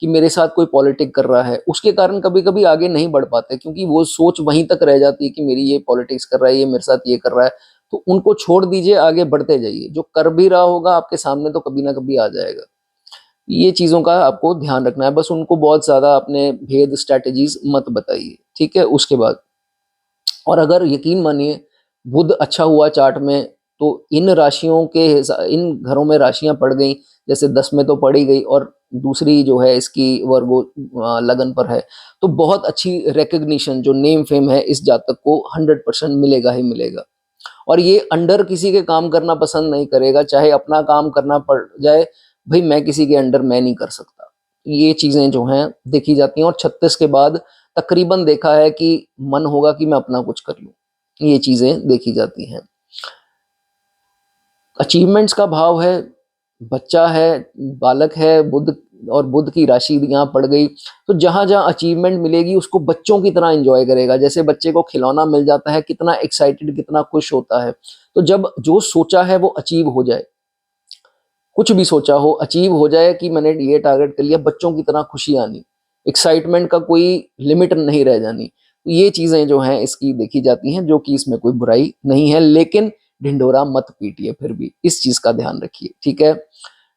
कि मेरे साथ कोई पॉलिटिक कर रहा है। उसके कारण कभी कभी आगे नहीं बढ़ पाते, क्योंकि वो सोच वहीं तक रह जाती है कि मेरी ये पॉलिटिक्स कर रहा है, ये मेरे साथ ये कर रहा है। तो उनको छोड़ दीजिए, आगे बढ़ते जाइए। जो कर भी रहा होगा आपके सामने तो कभी ना कभी आ जाएगा। ये चीजों का आपको ध्यान रखना है, बस उनको बहुत ज्यादा अपने भेद स्ट्रैटेजीज मत बताइए। ठीक है, उसके बाद और अगर यकीन मानिए बुध अच्छा हुआ चार्ट में, तो इन राशियों के इन घरों में राशियां पड़ गई, जैसे 10 में तो पड़ ही गई और दूसरी जो है इसकी वर्गो लगन पर है, तो बहुत अच्छी रिकग्निशन जो नेम फेम है इस जातक को 100% मिलेगा ही मिलेगा। और ये अंडर किसी के काम करना पसंद नहीं करेगा, चाहे अपना काम करना पड़ जाए, भाई मैं किसी के अंडर मैं नहीं कर सकता। ये चीजें जो हैं देखी जाती हैं। और 36 के बाद तकरीबन देखा है कि मन होगा कि मैं अपना कुछ कर लूं, ये चीजें देखी जाती हैं। अचीवमेंट्स का भाव है, बच्चा है, बालक है, बुध और बुध की राशि यहाँ पड़ गई, तो जहां जहां अचीवमेंट मिलेगी उसको बच्चों की तरह एंजॉय करेगा। जैसे बच्चे को खिलौना मिल जाता है, कितना एक्साइटेड, कितना खुश होता है। तो जब जो सोचा है वो अचीव हो जाए, कुछ भी सोचा हो अचीव हो जाए कि मैंने ये टारगेट कर लिया, बच्चों की तरह खुशी आनी, एक्साइटमेंट का कोई लिमिट नहीं रह जानी। तो ये चीजें जो हैं इसकी देखी जाती हैं, जो कि इसमें कोई बुराई नहीं है। लेकिन ढिंढोरा मत पीटिए, फिर भी इस चीज का ध्यान रखिए। ठीक है,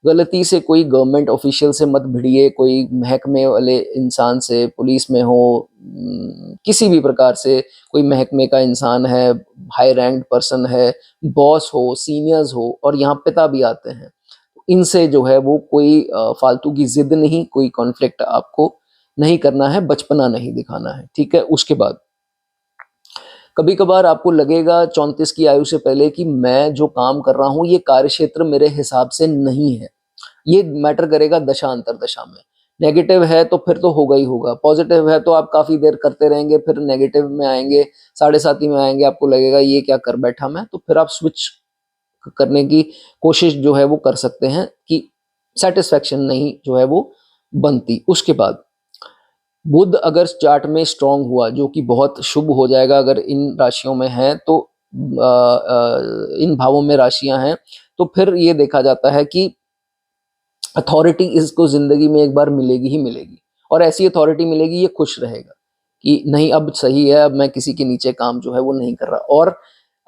गलती से कोई गवर्नमेंट ऑफिशियल से मत भिड़िए, कोई महकमे वाले इंसान से, पुलिस में हो, किसी भी प्रकार से कोई महकमे का इंसान है, हाई रैंक पर्सन है, बॉस हो, सीनियर्स हो, और यहाँ पिता भी आते हैं, इनसे जो है वो कोई फालतू की जिद नहीं, कोई कॉन्फ्लिक्ट आपको नहीं करना है, बचपना नहीं दिखाना है। ठीक है, उसके बाद कभी कभार आपको लगेगा 34 की आयु से पहले कि मैं जो काम कर रहा हूँ ये कार्य क्षेत्र मेरे हिसाब से नहीं है। ये मैटर करेगा दशा अंतर दशा में। नेगेटिव है तो फिर तो होगा ही होगा, पॉजिटिव है तो आप काफी देर करते रहेंगे, फिर नेगेटिव में आएंगे, साढ़े साथी में आएंगे, आपको लगेगा ये क्या कर बैठा मैं, तो फिर आप स्विच करने की कोशिश जो है वो कर सकते हैं कि सेटिस्फेक्शन नहीं जो है वो बनती। उसके बाद बुध अगर चार्ट में स्ट्रांग हुआ, जो कि बहुत शुभ हो जाएगा अगर इन राशियों में है, तो इन भावों में राशियां हैं, तो फिर ये देखा जाता है कि अथॉरिटी इसको जिंदगी में एक बार मिलेगी ही मिलेगी। और ऐसी अथॉरिटी मिलेगी, ये खुश रहेगा कि नहीं अब सही है, अब मैं किसी के नीचे काम जो है वो नहीं कर रहा। और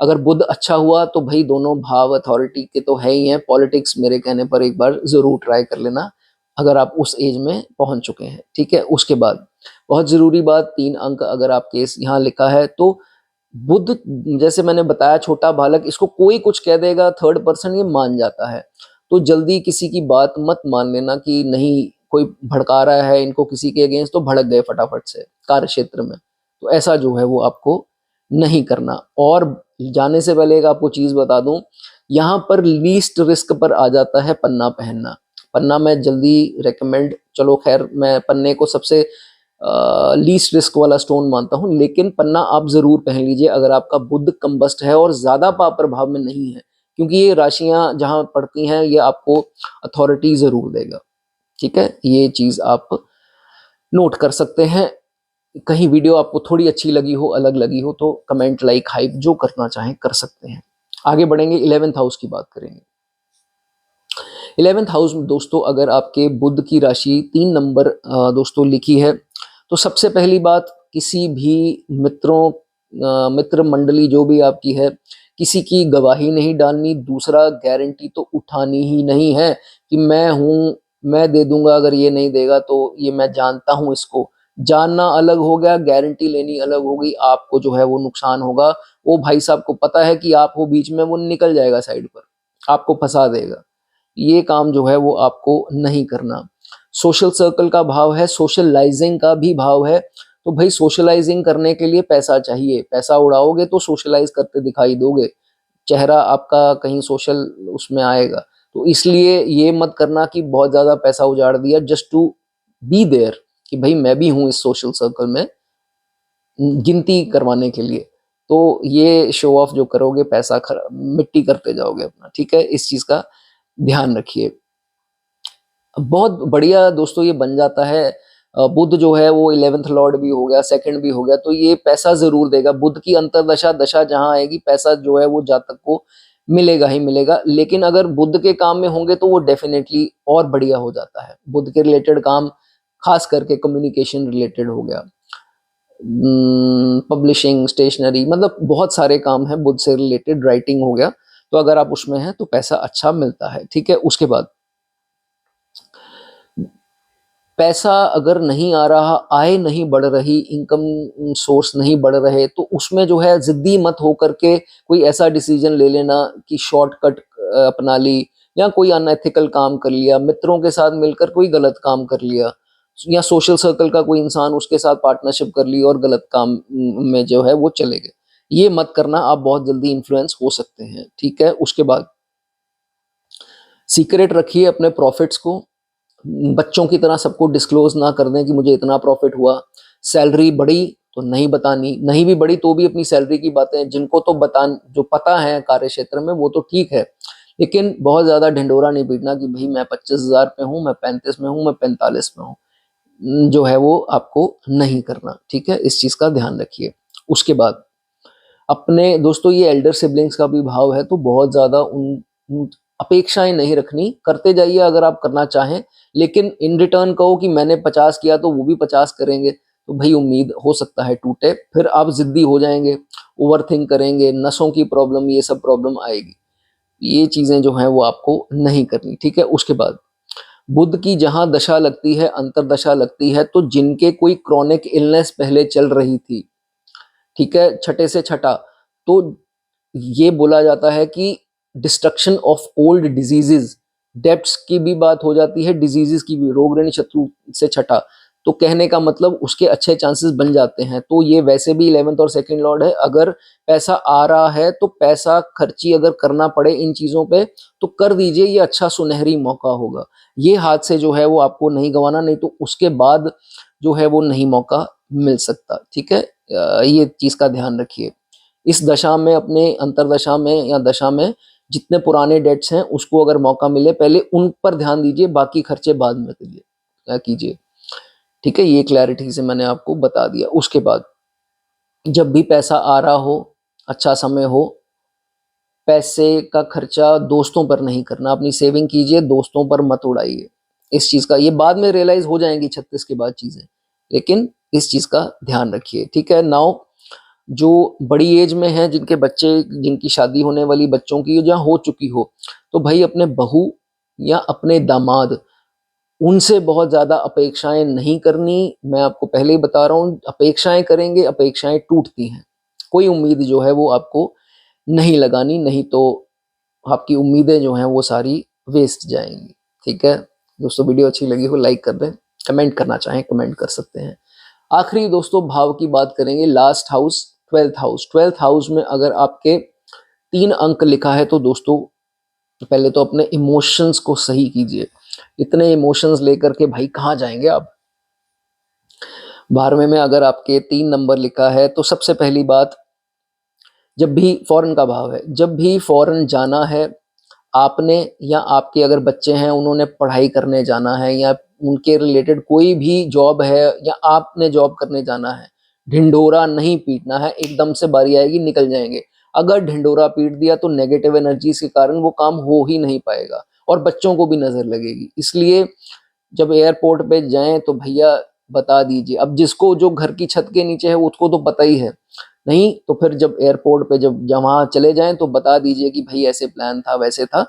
अगर बुध अच्छा हुआ तो भाई दोनों भाव अथॉरिटी के तो है ही हैं। पॉलिटिक्स मेरे कहने पर एक बार जरूर ट्राई कर लेना, अगर आप उस एज में पहुंच चुके हैं। ठीक है, उसके बाद बहुत जरूरी बात, 3 अंक अगर आप केस यहाँ लिखा है तो बुध, जैसे मैंने बताया छोटा बालक, इसको कोई कुछ कह देगा, थर्ड पर्सन ये मान जाता है। तो जल्दी किसी की बात मत मान लेना कि नहीं कोई भड़का रहा है इनको किसी के अगेंस्ट, तो भड़क गए फटाफट से कार्य क्षेत्र में। तो ऐसा जो है वो आपको नहीं करना। और जाने से पहले एक आपको चीज बता दूं, यहाँ पर लीस्ट रिस्क पर आ जाता है पन्ना पहनना। पन्ना मैं जल्दी रेकमेंड, चलो खैर मैं पन्ने को सबसे लीस्ट रिस्क वाला स्टोन मानता हूँ, लेकिन पन्ना आप जरूर पहन लीजिए अगर आपका बुध कंबस्ट है और ज्यादा पाप प्रभाव में नहीं है, क्योंकि ये राशियां जहां पड़ती हैं ये आपको अथॉरिटी जरूर देगा। ठीक है, ये चीज आप नोट कर सकते हैं। कहीं वीडियो आपको थोड़ी अच्छी लगी हो, अलग लगी हो, तो कमेंट, लाइक, हाइप जो करना चाहें कर सकते हैं। आगे बढ़ेंगे, 11th हाउस की बात करेंगे। 11th हाउस में दोस्तों अगर आपके बुध की राशि 3 नंबर दोस्तों लिखी है, तो सबसे पहली बात, किसी भी मित्र मंडली जो भी आपकी है, किसी की गवाही नहीं डालनी। दूसरा, गारंटी तो उठानी ही नहीं है कि मैं हूँ, मैं दे दूंगा, अगर ये नहीं देगा तो ये मैं जानता हूँ। इसको जानना अलग हो गया, गारंटी लेनी अलग हो गई। आपको जो है वो नुकसान होगा। वो भाई साहब को पता है कि आप हो बीच में, वो निकल जाएगा साइड पर, आपको फंसा देगा। ये काम जो है वो आपको नहीं करना। सोशल सर्कल का भाव है, सोशलाइजिंग का भी भाव है। तो भाई सोशलाइजिंग करने के लिए पैसा चाहिए, पैसा उड़ाओगे तो सोशलाइज करते दिखाई दोगे, चेहरा आपका कहीं सोशल उसमें आएगा। तो इसलिए ये मत करना कि बहुत ज्यादा पैसा उजाड़ दिया जस्ट टू बी देयर, कि भाई मैं भी हूं इस सोशल सर्कल में, गिनती करवाने के लिए। तो ये शो ऑफ जो करोगे, पैसा मिट्टी करते जाओगे अपना। ठीक है, इस चीज का ध्यान रखिए। बहुत बढ़िया दोस्तों ये बन जाता है। बुध जो है वो 11th लॉर्ड भी हो गया, सेकंड भी हो गया, तो ये पैसा जरूर देगा। बुध की अंतरदशा दशा जहां आएगी, पैसा जो है वो जातक को मिलेगा ही मिलेगा। लेकिन अगर बुध के काम में होंगे तो वो डेफिनेटली और बढ़िया हो जाता है। बुध के रिलेटेड काम, खास करके कम्युनिकेशन रिलेटेड हो गया, पब्लिशिंग, स्टेशनरी, मतलब बहुत सारे काम हैं बुध से रिलेटेड, राइटिंग हो गया। तो अगर आप उसमें हैं तो पैसा अच्छा मिलता है। ठीक है, उसके बाद पैसा अगर नहीं आ रहा, आय नहीं बढ़ रही, इनकम सोर्स नहीं बढ़ रहे, तो उसमें जो है जिद्दी मत होकर के कोई ऐसा डिसीजन ले लेना कि शॉर्टकट अपना ली, या कोई अनएथिकल काम कर लिया, मित्रों के साथ मिलकर कोई गलत काम कर लिया, या सोशल सर्कल का कोई इंसान, उसके साथ पार्टनरशिप कर ली और गलत काम में जो है वो चले गए। ये मत करना, आप बहुत जल्दी इन्फ्लुएंस हो सकते हैं। ठीक है, उसके बाद सीक्रेट रखिए अपने प्रॉफिट्स को। बच्चों की तरह सबको डिस्क्लोज ना कर दें कि मुझे इतना प्रॉफिट हुआ। सैलरी बढ़ी तो नहीं बतानी, नहीं भी बढ़ी तो भी अपनी सैलरी की बातें, जिनको तो बता, जो पता है कार्य क्षेत्र में, वो तो ठीक है, लेकिन बहुत ज्यादा ढिंडोरा नहीं पीटना कि भाई मैं 25,000 पे हूँ, मैं 35 में हूँ, मैं 45 में हूँ। जो है वो आपको नहीं करना। ठीक है, इस चीज का ध्यान रखिए। उसके बाद अपने दोस्तों, ये एल्डर सिबलिंग्स का भी भाव है, तो बहुत ज्यादा उन अपेक्षाएं नहीं रखनी। करते जाइए अगर आप करना चाहें, लेकिन इन रिटर्न कहो कि मैंने 50 किया तो वो भी 50 करेंगे, तो भाई उम्मीद हो सकता है टूटे। फिर आप जिद्दी हो जाएंगे, ओवर थिंक करेंगे, नसों की प्रॉब्लम, ये सब प्रॉब्लम आएगी। ये चीजें जो हैं वो आपको नहीं करनी। ठीक है, उसके बाद बुध की जहां दशा लगती है, अंतरदशा लगती है, तो जिनके कोई क्रॉनिक इलनेस पहले चल रही थी, ठीक है, छठे से छठा, तो ये बोला जाता है कि destruction of old diseases, depths की भी बात हो जाती है, डिजीजेस की भी। रोग ऋण शत्रु से छठा, तो कहने का मतलब उसके अच्छे चांसेस बन जाते हैं। तो ये वैसे भी 11th और सेकंड लॉर्ड है। अगर पैसा आ रहा है तो पैसा खर्ची अगर करना पड़े इन चीजों पे तो कर दीजिए, ये अच्छा सुनहरी मौका होगा। ये हाथ से जो है वो आपको नहीं गंवाना, नहीं तो उसके बाद जो है वो नहीं मौका मिल सकता। ठीक है, ये चीज का ध्यान रखिए। इस दशा में, अपने अंतरदशा में या दशा में, जितने पुराने डेट्स हैं उसको अगर मौका मिले पहले उन पर ध्यान दीजिए, बाकी खर्चे बाद में करिए, कीजिए। ठीक है, ये क्लैरिटी से मैंने आपको बता दिया। उसके बाद जब भी पैसा आ रहा हो, अच्छा समय हो, पैसे का खर्चा दोस्तों पर नहीं करना, अपनी सेविंग कीजिए, दोस्तों पर मत उड़ाइए। इस चीज का, ये बाद में रियलाइज हो जाएंगी 36 के बाद चीजें, लेकिन इस चीज का ध्यान रखिए। ठीक है, नाउ जो बड़ी एज में है, जिनके बच्चे, जिनकी शादी होने वाली, बच्चों की जहाँ हो चुकी हो, तो भाई अपने बहू या अपने दामाद, उनसे बहुत ज्यादा अपेक्षाएं नहीं करनी। मैं आपको पहले ही बता रहा हूँ, अपेक्षाएं करेंगे, अपेक्षाएं टूटती हैं। कोई उम्मीद जो है वो आपको नहीं लगानी, नहीं तो आपकी उम्मीदें जो हैं वो सारी वेस्ट जाएंगी। ठीक है दोस्तों, वीडियो अच्छी लगी हो लाइक कर दें, कमेंट करना चाहें कमेंट कर सकते हैं। आखिरी दोस्तों भाव की बात करेंगे, last house, 12th house. 12th house में अगर आपके 3 अंक लिखा है तो दोस्तों पहले तो अपने इमोशंस को सही कीजिए। इतने इमोशंस लेकर के भाई कहाँ जाएंगे आप। 12वें में अगर आपके 3 नंबर लिखा है तो सबसे पहली बात, जब भी फॉरेन का भाव है, जब भी फॉरेन जाना है, आपने या आपके अगर बच्चे हैं उन्होंने पढ़ाई करने जाना है या उनके रिलेटेड कोई भी जॉब है या आपने जॉब करने जाना है, ढिंढोरा नहीं पीटना है, एकदम से बारी आएगी निकल जाएंगे। अगर ढिंढोरा पीट दिया तो नेगेटिव एनर्जीज के कारण वो काम हो ही नहीं पाएगा और बच्चों को भी नजर लगेगी। इसलिए जब एयरपोर्ट पे जाएं तो भैया बता दीजिए। अब जिसको जो घर की छत के नीचे है उसको तो पता ही है, नहीं तो फिर जब एयरपोर्ट पे जब वहां चले जाएं तो बता दीजिए कि भाई ऐसे प्लान था वैसे था।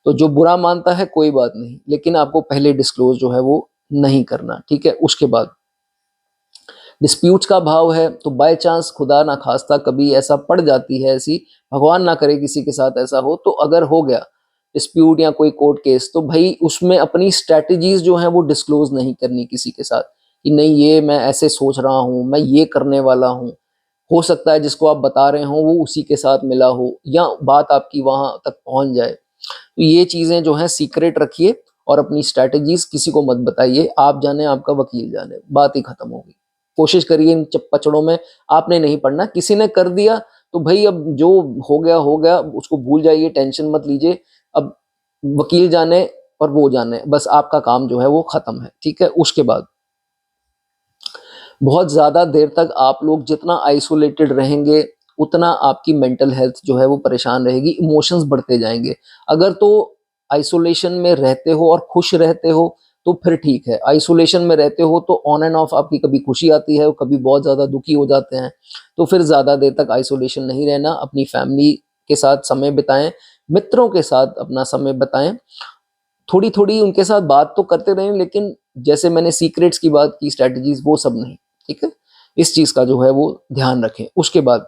तो जो बुरा मानता है कोई बात नहीं, लेकिन आपको पहले डिस्क्लोज जो है वो नहीं करना, ठीक है। उसके बाद डिस्प्यूट्स का भाव है तो बाय चांस खुदा ना खास्ता कभी ऐसा पड़ जाती है, ऐसी भगवान ना करे किसी के साथ ऐसा हो, तो अगर हो गया डिस्प्यूट या कोई कोर्ट केस तो भाई उसमें अपनी स्ट्रेटजीज जो है वो डिस्क्लोज नहीं करनी किसी के साथ कि नहीं ये मैं ऐसे सोच रहा हूँ, मैं ये करने वाला हूँ। हो सकता है जिसको आप बता रहे हो वो उसी के साथ मिला हो या बात आपकी वहां तक पहुंच जाए। तो ये चीजें जो है सीक्रेट रखिए और अपनी स्ट्रैटेजीज किसी को मत बताइए, आप जाने आपका वकील जाने, बात ही खत्म होगी। कोशिश करिए इन पचड़ों में आपने नहीं पड़ना। किसी ने कर दिया तो भाई अब जो हो गया उसको भूल जाइए, टेंशन मत लीजिए। अब वकील जाने और वो जाने, बस आपका काम जो है वो खत्म है, ठीक है। उसके बाद बहुत ज़्यादा देर तक आप लोग जितना आइसोलेटेड रहेंगे उतना आपकी मेंटल हेल्थ जो है वो परेशान रहेगी, इमोशंस बढ़ते जाएंगे। अगर तो आइसोलेशन में रहते हो और खुश रहते हो तो फिर ठीक है, आइसोलेशन में रहते हो तो ऑन एंड ऑफ आपकी कभी खुशी आती है कभी बहुत ज़्यादा दुखी हो जाते हैं, तो फिर ज़्यादा देर तक आइसोलेशन नहीं रहना। अपनी फैमिली के साथ समय बिताएं, मित्रों के साथ अपना समय बिताएं, थोड़ी थोड़ी उनके साथ बात तो करते रहें, लेकिन जैसे मैंने सीक्रेट्स की बात की, स्ट्रेटजीज वो सब नहीं, ठीक है। इस चीज का जो है वो ध्यान रखें। उसके बाद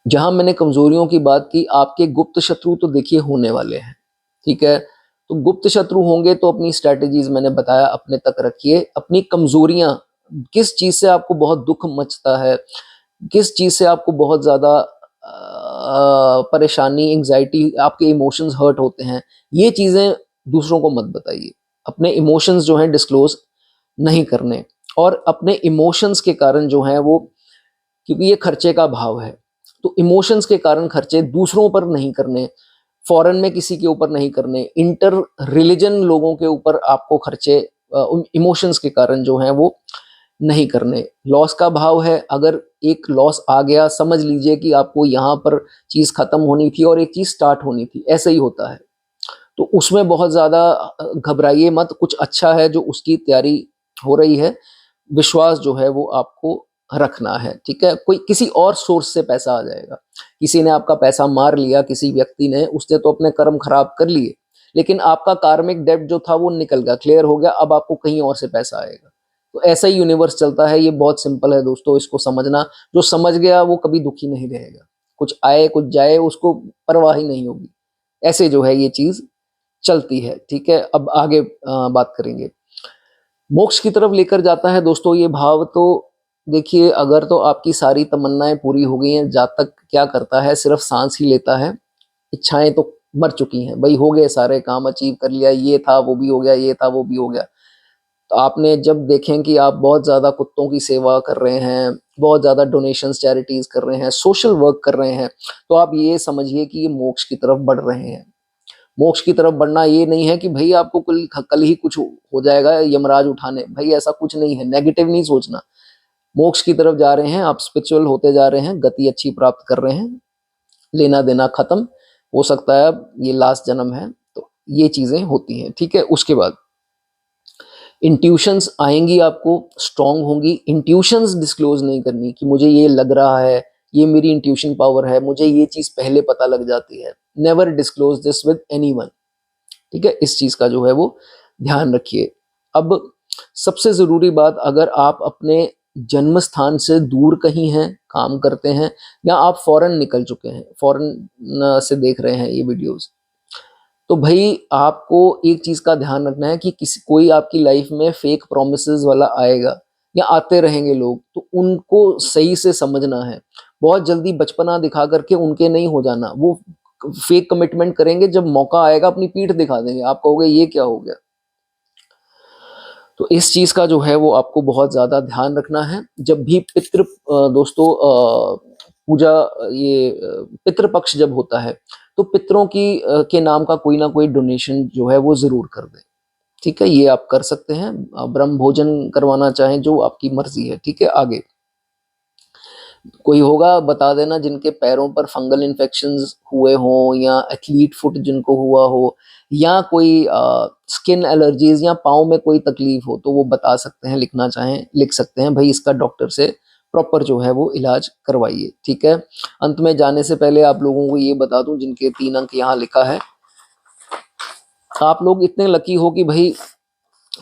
जहां मैंने कमजोरियों की बात की, आपके गुप्त शत्रु तो देखिए होने वाले हैं, ठीक है। तो गुप्त शत्रु होंगे तो अपनी स्ट्रेटजीज मैंने बताया अपने तक रखिए। अपनी कमजोरियां, किस चीज से आपको बहुत दुख मचता है, किस चीज से आपको बहुत ज्यादा परेशानी, एंग्जाइटी, आपके इमोशंस हर्ट होते हैं, ये चीजें दूसरों को मत बताइए। अपने इमोशंस जो हैं डिस्क्लोज नहीं करने, और अपने इमोशंस के कारण जो है वो, क्योंकि ये खर्चे का भाव है, तो इमोशंस के कारण खर्चे दूसरों पर नहीं करने, फॉरेन में किसी के ऊपर नहीं करने, इंटर रिलीजन लोगों के ऊपर आपको खर्चे इमोशंस के कारण जो है वो नहीं करने। लॉस का भाव है, अगर एक लॉस आ गया समझ लीजिए कि आपको यहाँ पर चीज खत्म होनी थी और एक चीज स्टार्ट होनी थी, ऐसे ही होता है। तो उसमें बहुत ज्यादा घबराइए मत, कुछ अच्छा है जो उसकी तैयारी हो रही है, विश्वास जो है वो आपको रखना है, ठीक है। कोई किसी और सोर्स से पैसा आ जाएगा, किसी ने आपका पैसा मार लिया, किसी व्यक्ति ने, उसने तो अपने कर्म खराब कर लिए, लेकिन आपका कार्मिक डेब्ट जो था वो निकल गया, क्लियर हो गया, अब आपको कहीं और से पैसा आएगा। तो ऐसा ही यूनिवर्स चलता है, ये बहुत सिंपल है दोस्तों, इसको समझना। जो समझ गया वो कभी दुखी नहीं रहेगा, कुछ आए कुछ जाए उसको परवाह ही नहीं होगी। ऐसे जो है ये चीज चलती है, ठीक है। अब आगे बात करेंगे। मोक्ष की तरफ लेकर जाता है दोस्तों ये भाव। तो देखिए, अगर तो आपकी सारी तमन्नाएं पूरी हो गई हैं, जातक क्या करता है, सिर्फ सांस ही लेता है, इच्छाएं तो मर चुकी हैं भाई, हो गए सारे काम, अचीव कर लिया, ये था वो भी हो गया, ये था वो भी हो गया। तो आपने जब देखें कि आप बहुत ज्यादा कुत्तों की सेवा कर रहे हैं, बहुत ज्यादा डोनेशंस चैरिटीज कर रहे हैं, सोशल वर्क कर रहे हैं, तो आप ये समझिए कि ये मोक्ष की तरफ बढ़ रहे हैं। मोक्ष की तरफ बढ़ना ये नहीं है कि भाई आपको कल ही कुछ हो जाएगा यमराज उठाने, भाई ऐसा कुछ नहीं है, नेगेटिव नहीं सोचना। मोक्ष की तरफ जा रहे हैं आप, स्पिरिचुअल होते जा रहे हैं, गति अच्छी प्राप्त कर रहे हैं, लेना देना खत्म, हो सकता है अब ये लास्ट जन्म है, तो ये चीजें होती हैं, ठीक है। उसके बाद इंट्यूशंस आएंगी, आपको स्ट्रांग होंगी। इंट्यूशंस डिस्क्लोज नहीं करनी कि मुझे ये लग रहा है, ये मेरी इंट्यूशन पावर है, मुझे ये चीज पहले पता लग जाती है। Never disclose this with anyone, ठीक है। इस चीज का जो है वो ध्यान रखिए। अब सबसे जरूरी बात, अगर आप अपने जन्म स्थान से दूर कहीं हैं, काम करते हैं, या आप फॉरेन निकल चुके हैं, फॉरेन से देख रहे हैं ये वीडियोस, तो भाई आपको एक चीज का ध्यान रखना है कि किसी कोई आपकी लाइफ में फेक प्रोमिसेस वाला आएगा या आते रहेंगे लोग, तो उनको सही से समझना है। बहुत जल्दी बचपना दिखा करके उनके नहीं हो जाना, वो फेक कमिटमेंट करेंगे, जब मौका आएगा अपनी पीठ दिखा देंगे, आप कहोगे ये क्या हो गया। तो इस चीज का जो है वो आपको बहुत ज्यादा ध्यान रखना है। जब भी पितृ दोस्तों पूजा ये पितृपक्ष जब होता है तो पितरों की के नाम का कोई ना कोई डोनेशन जो है वो ज़रूर कर दें। ठीक है, ये आप कर सकते हैं। ब्रह्म भोजन करवाना चाहें जो आपकी मर्ज़ी है। ठीक है, आगे कोई होगा बता देना जिनके पैरों पर फंगल इन्फेक्शंस हुए हों या एथलीट फुट जिनको हुआ हो या कोई स्किन एलर्जीज या पाँव में कोई तकलीफ हो तो वो बता सकते हैं, लिखना चाहें लिख सकते हैं भाई इसका डॉक्टर से प्रॉपर जो है वो इलाज करवाइए। ठीक है, अंत में जाने से पहले आप लोगों को ये बता दूं जिनके 3 अंक यहाँ लिखा है, आप लोग इतने लकी हो कि भाई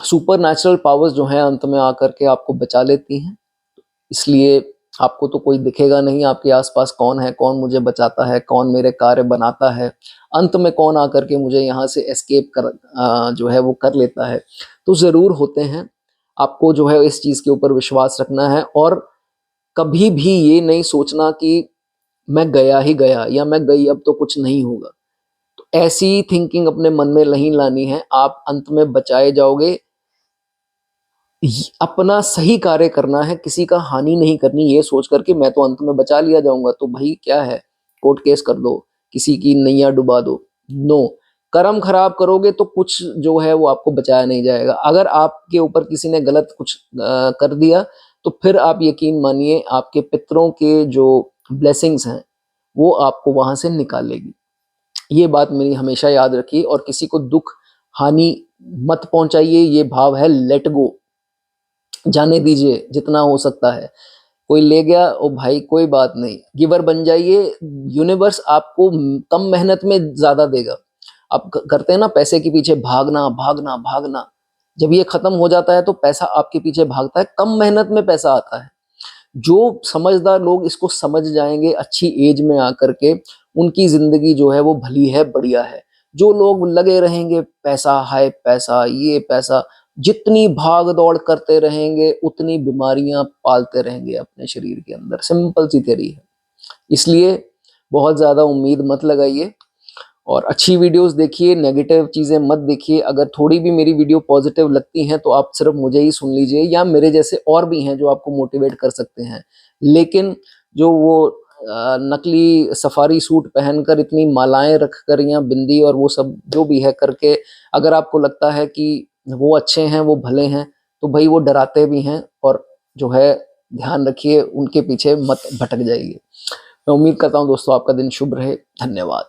सुपर नेचुरल पावर्स जो हैं अंत में आकर के आपको बचा लेती हैं। इसलिए आपको तो कोई दिखेगा नहीं आपके आसपास कौन है, कौन मुझे बचाता है, कौन मेरे कार्य बनाता है, अंत में कौन आकर के मुझे यहाँ से एस्केप कर जो है वो कर लेता है। तो ज़रूर होते हैं। आपको जो है इस चीज़ के ऊपर विश्वास रखना है और कभी भी ये नहीं सोचना कि मैं गया ही गया या मैं गई अब तो कुछ नहीं होगा। तो ऐसी थिंकिंग अपने मन में नहीं लानी है। आप अंत में बचाए जाओगे। अपना सही कार्य करना है, किसी का हानि नहीं करनी, ये सोच कर के मैं तो अंत में बचा लिया जाऊंगा तो भाई क्या है, कोर्ट केस कर दो, किसी की नैया डुबा दो। नो, कर्म खराब करोगे तो कुछ जो है वो आपको बचाया नहीं जाएगा। अगर आपके ऊपर किसी ने गलत कुछ कर दिया तो फिर आप यकीन मानिए आपके पितरों के जो ब्लेसिंग्स हैं वो आपको वहां से निकालेगी। ये बात मेरी हमेशा याद रखिए और किसी को दुख हानि मत पहुंचाइए। ये भाव है लेट गो, जाने दीजिए जितना हो सकता है। कोई ले गया ओ भाई कोई बात नहीं, गिवर बन जाइए। यूनिवर्स आपको कम मेहनत में ज्यादा देगा। आप करते हैं ना पैसे के पीछे भागना भागना भागना, जब ये खत्म हो जाता है तो पैसा आपके पीछे भागता है, कम मेहनत में पैसा आता है। जो समझदार लोग इसको समझ जाएंगे अच्छी एज में आकर के, उनकी जिंदगी जो है वो भली है, बढ़िया है। जो लोग लगे रहेंगे पैसा हाय पैसा ये पैसा, जितनी भाग दौड़ करते रहेंगे उतनी बीमारियां पालते रहेंगे अपने शरीर के अंदर। सिंपल सी थ्योरी है। इसलिए बहुत ज्यादा उम्मीद मत लगाइए और अच्छी वीडियोस देखिए, नेगेटिव चीज़ें मत देखिए। अगर थोड़ी भी मेरी वीडियो पॉजिटिव लगती हैं तो आप सिर्फ मुझे ही सुन लीजिए या मेरे जैसे और भी हैं जो आपको मोटिवेट कर सकते हैं। लेकिन जो वो नकली सफारी सूट पहनकर इतनी मालाएं रखकर या बिंदी और वो सब जो भी है करके, अगर आपको लगता है कि वो अच्छे हैं वो भले हैं तो भाई वो डराते भी हैं। और जो है ध्यान रखिए, उनके पीछे मत भटक जाइए। मैं उम्मीद करता हूँ दोस्तों आपका दिन शुभ रहे। धन्यवाद।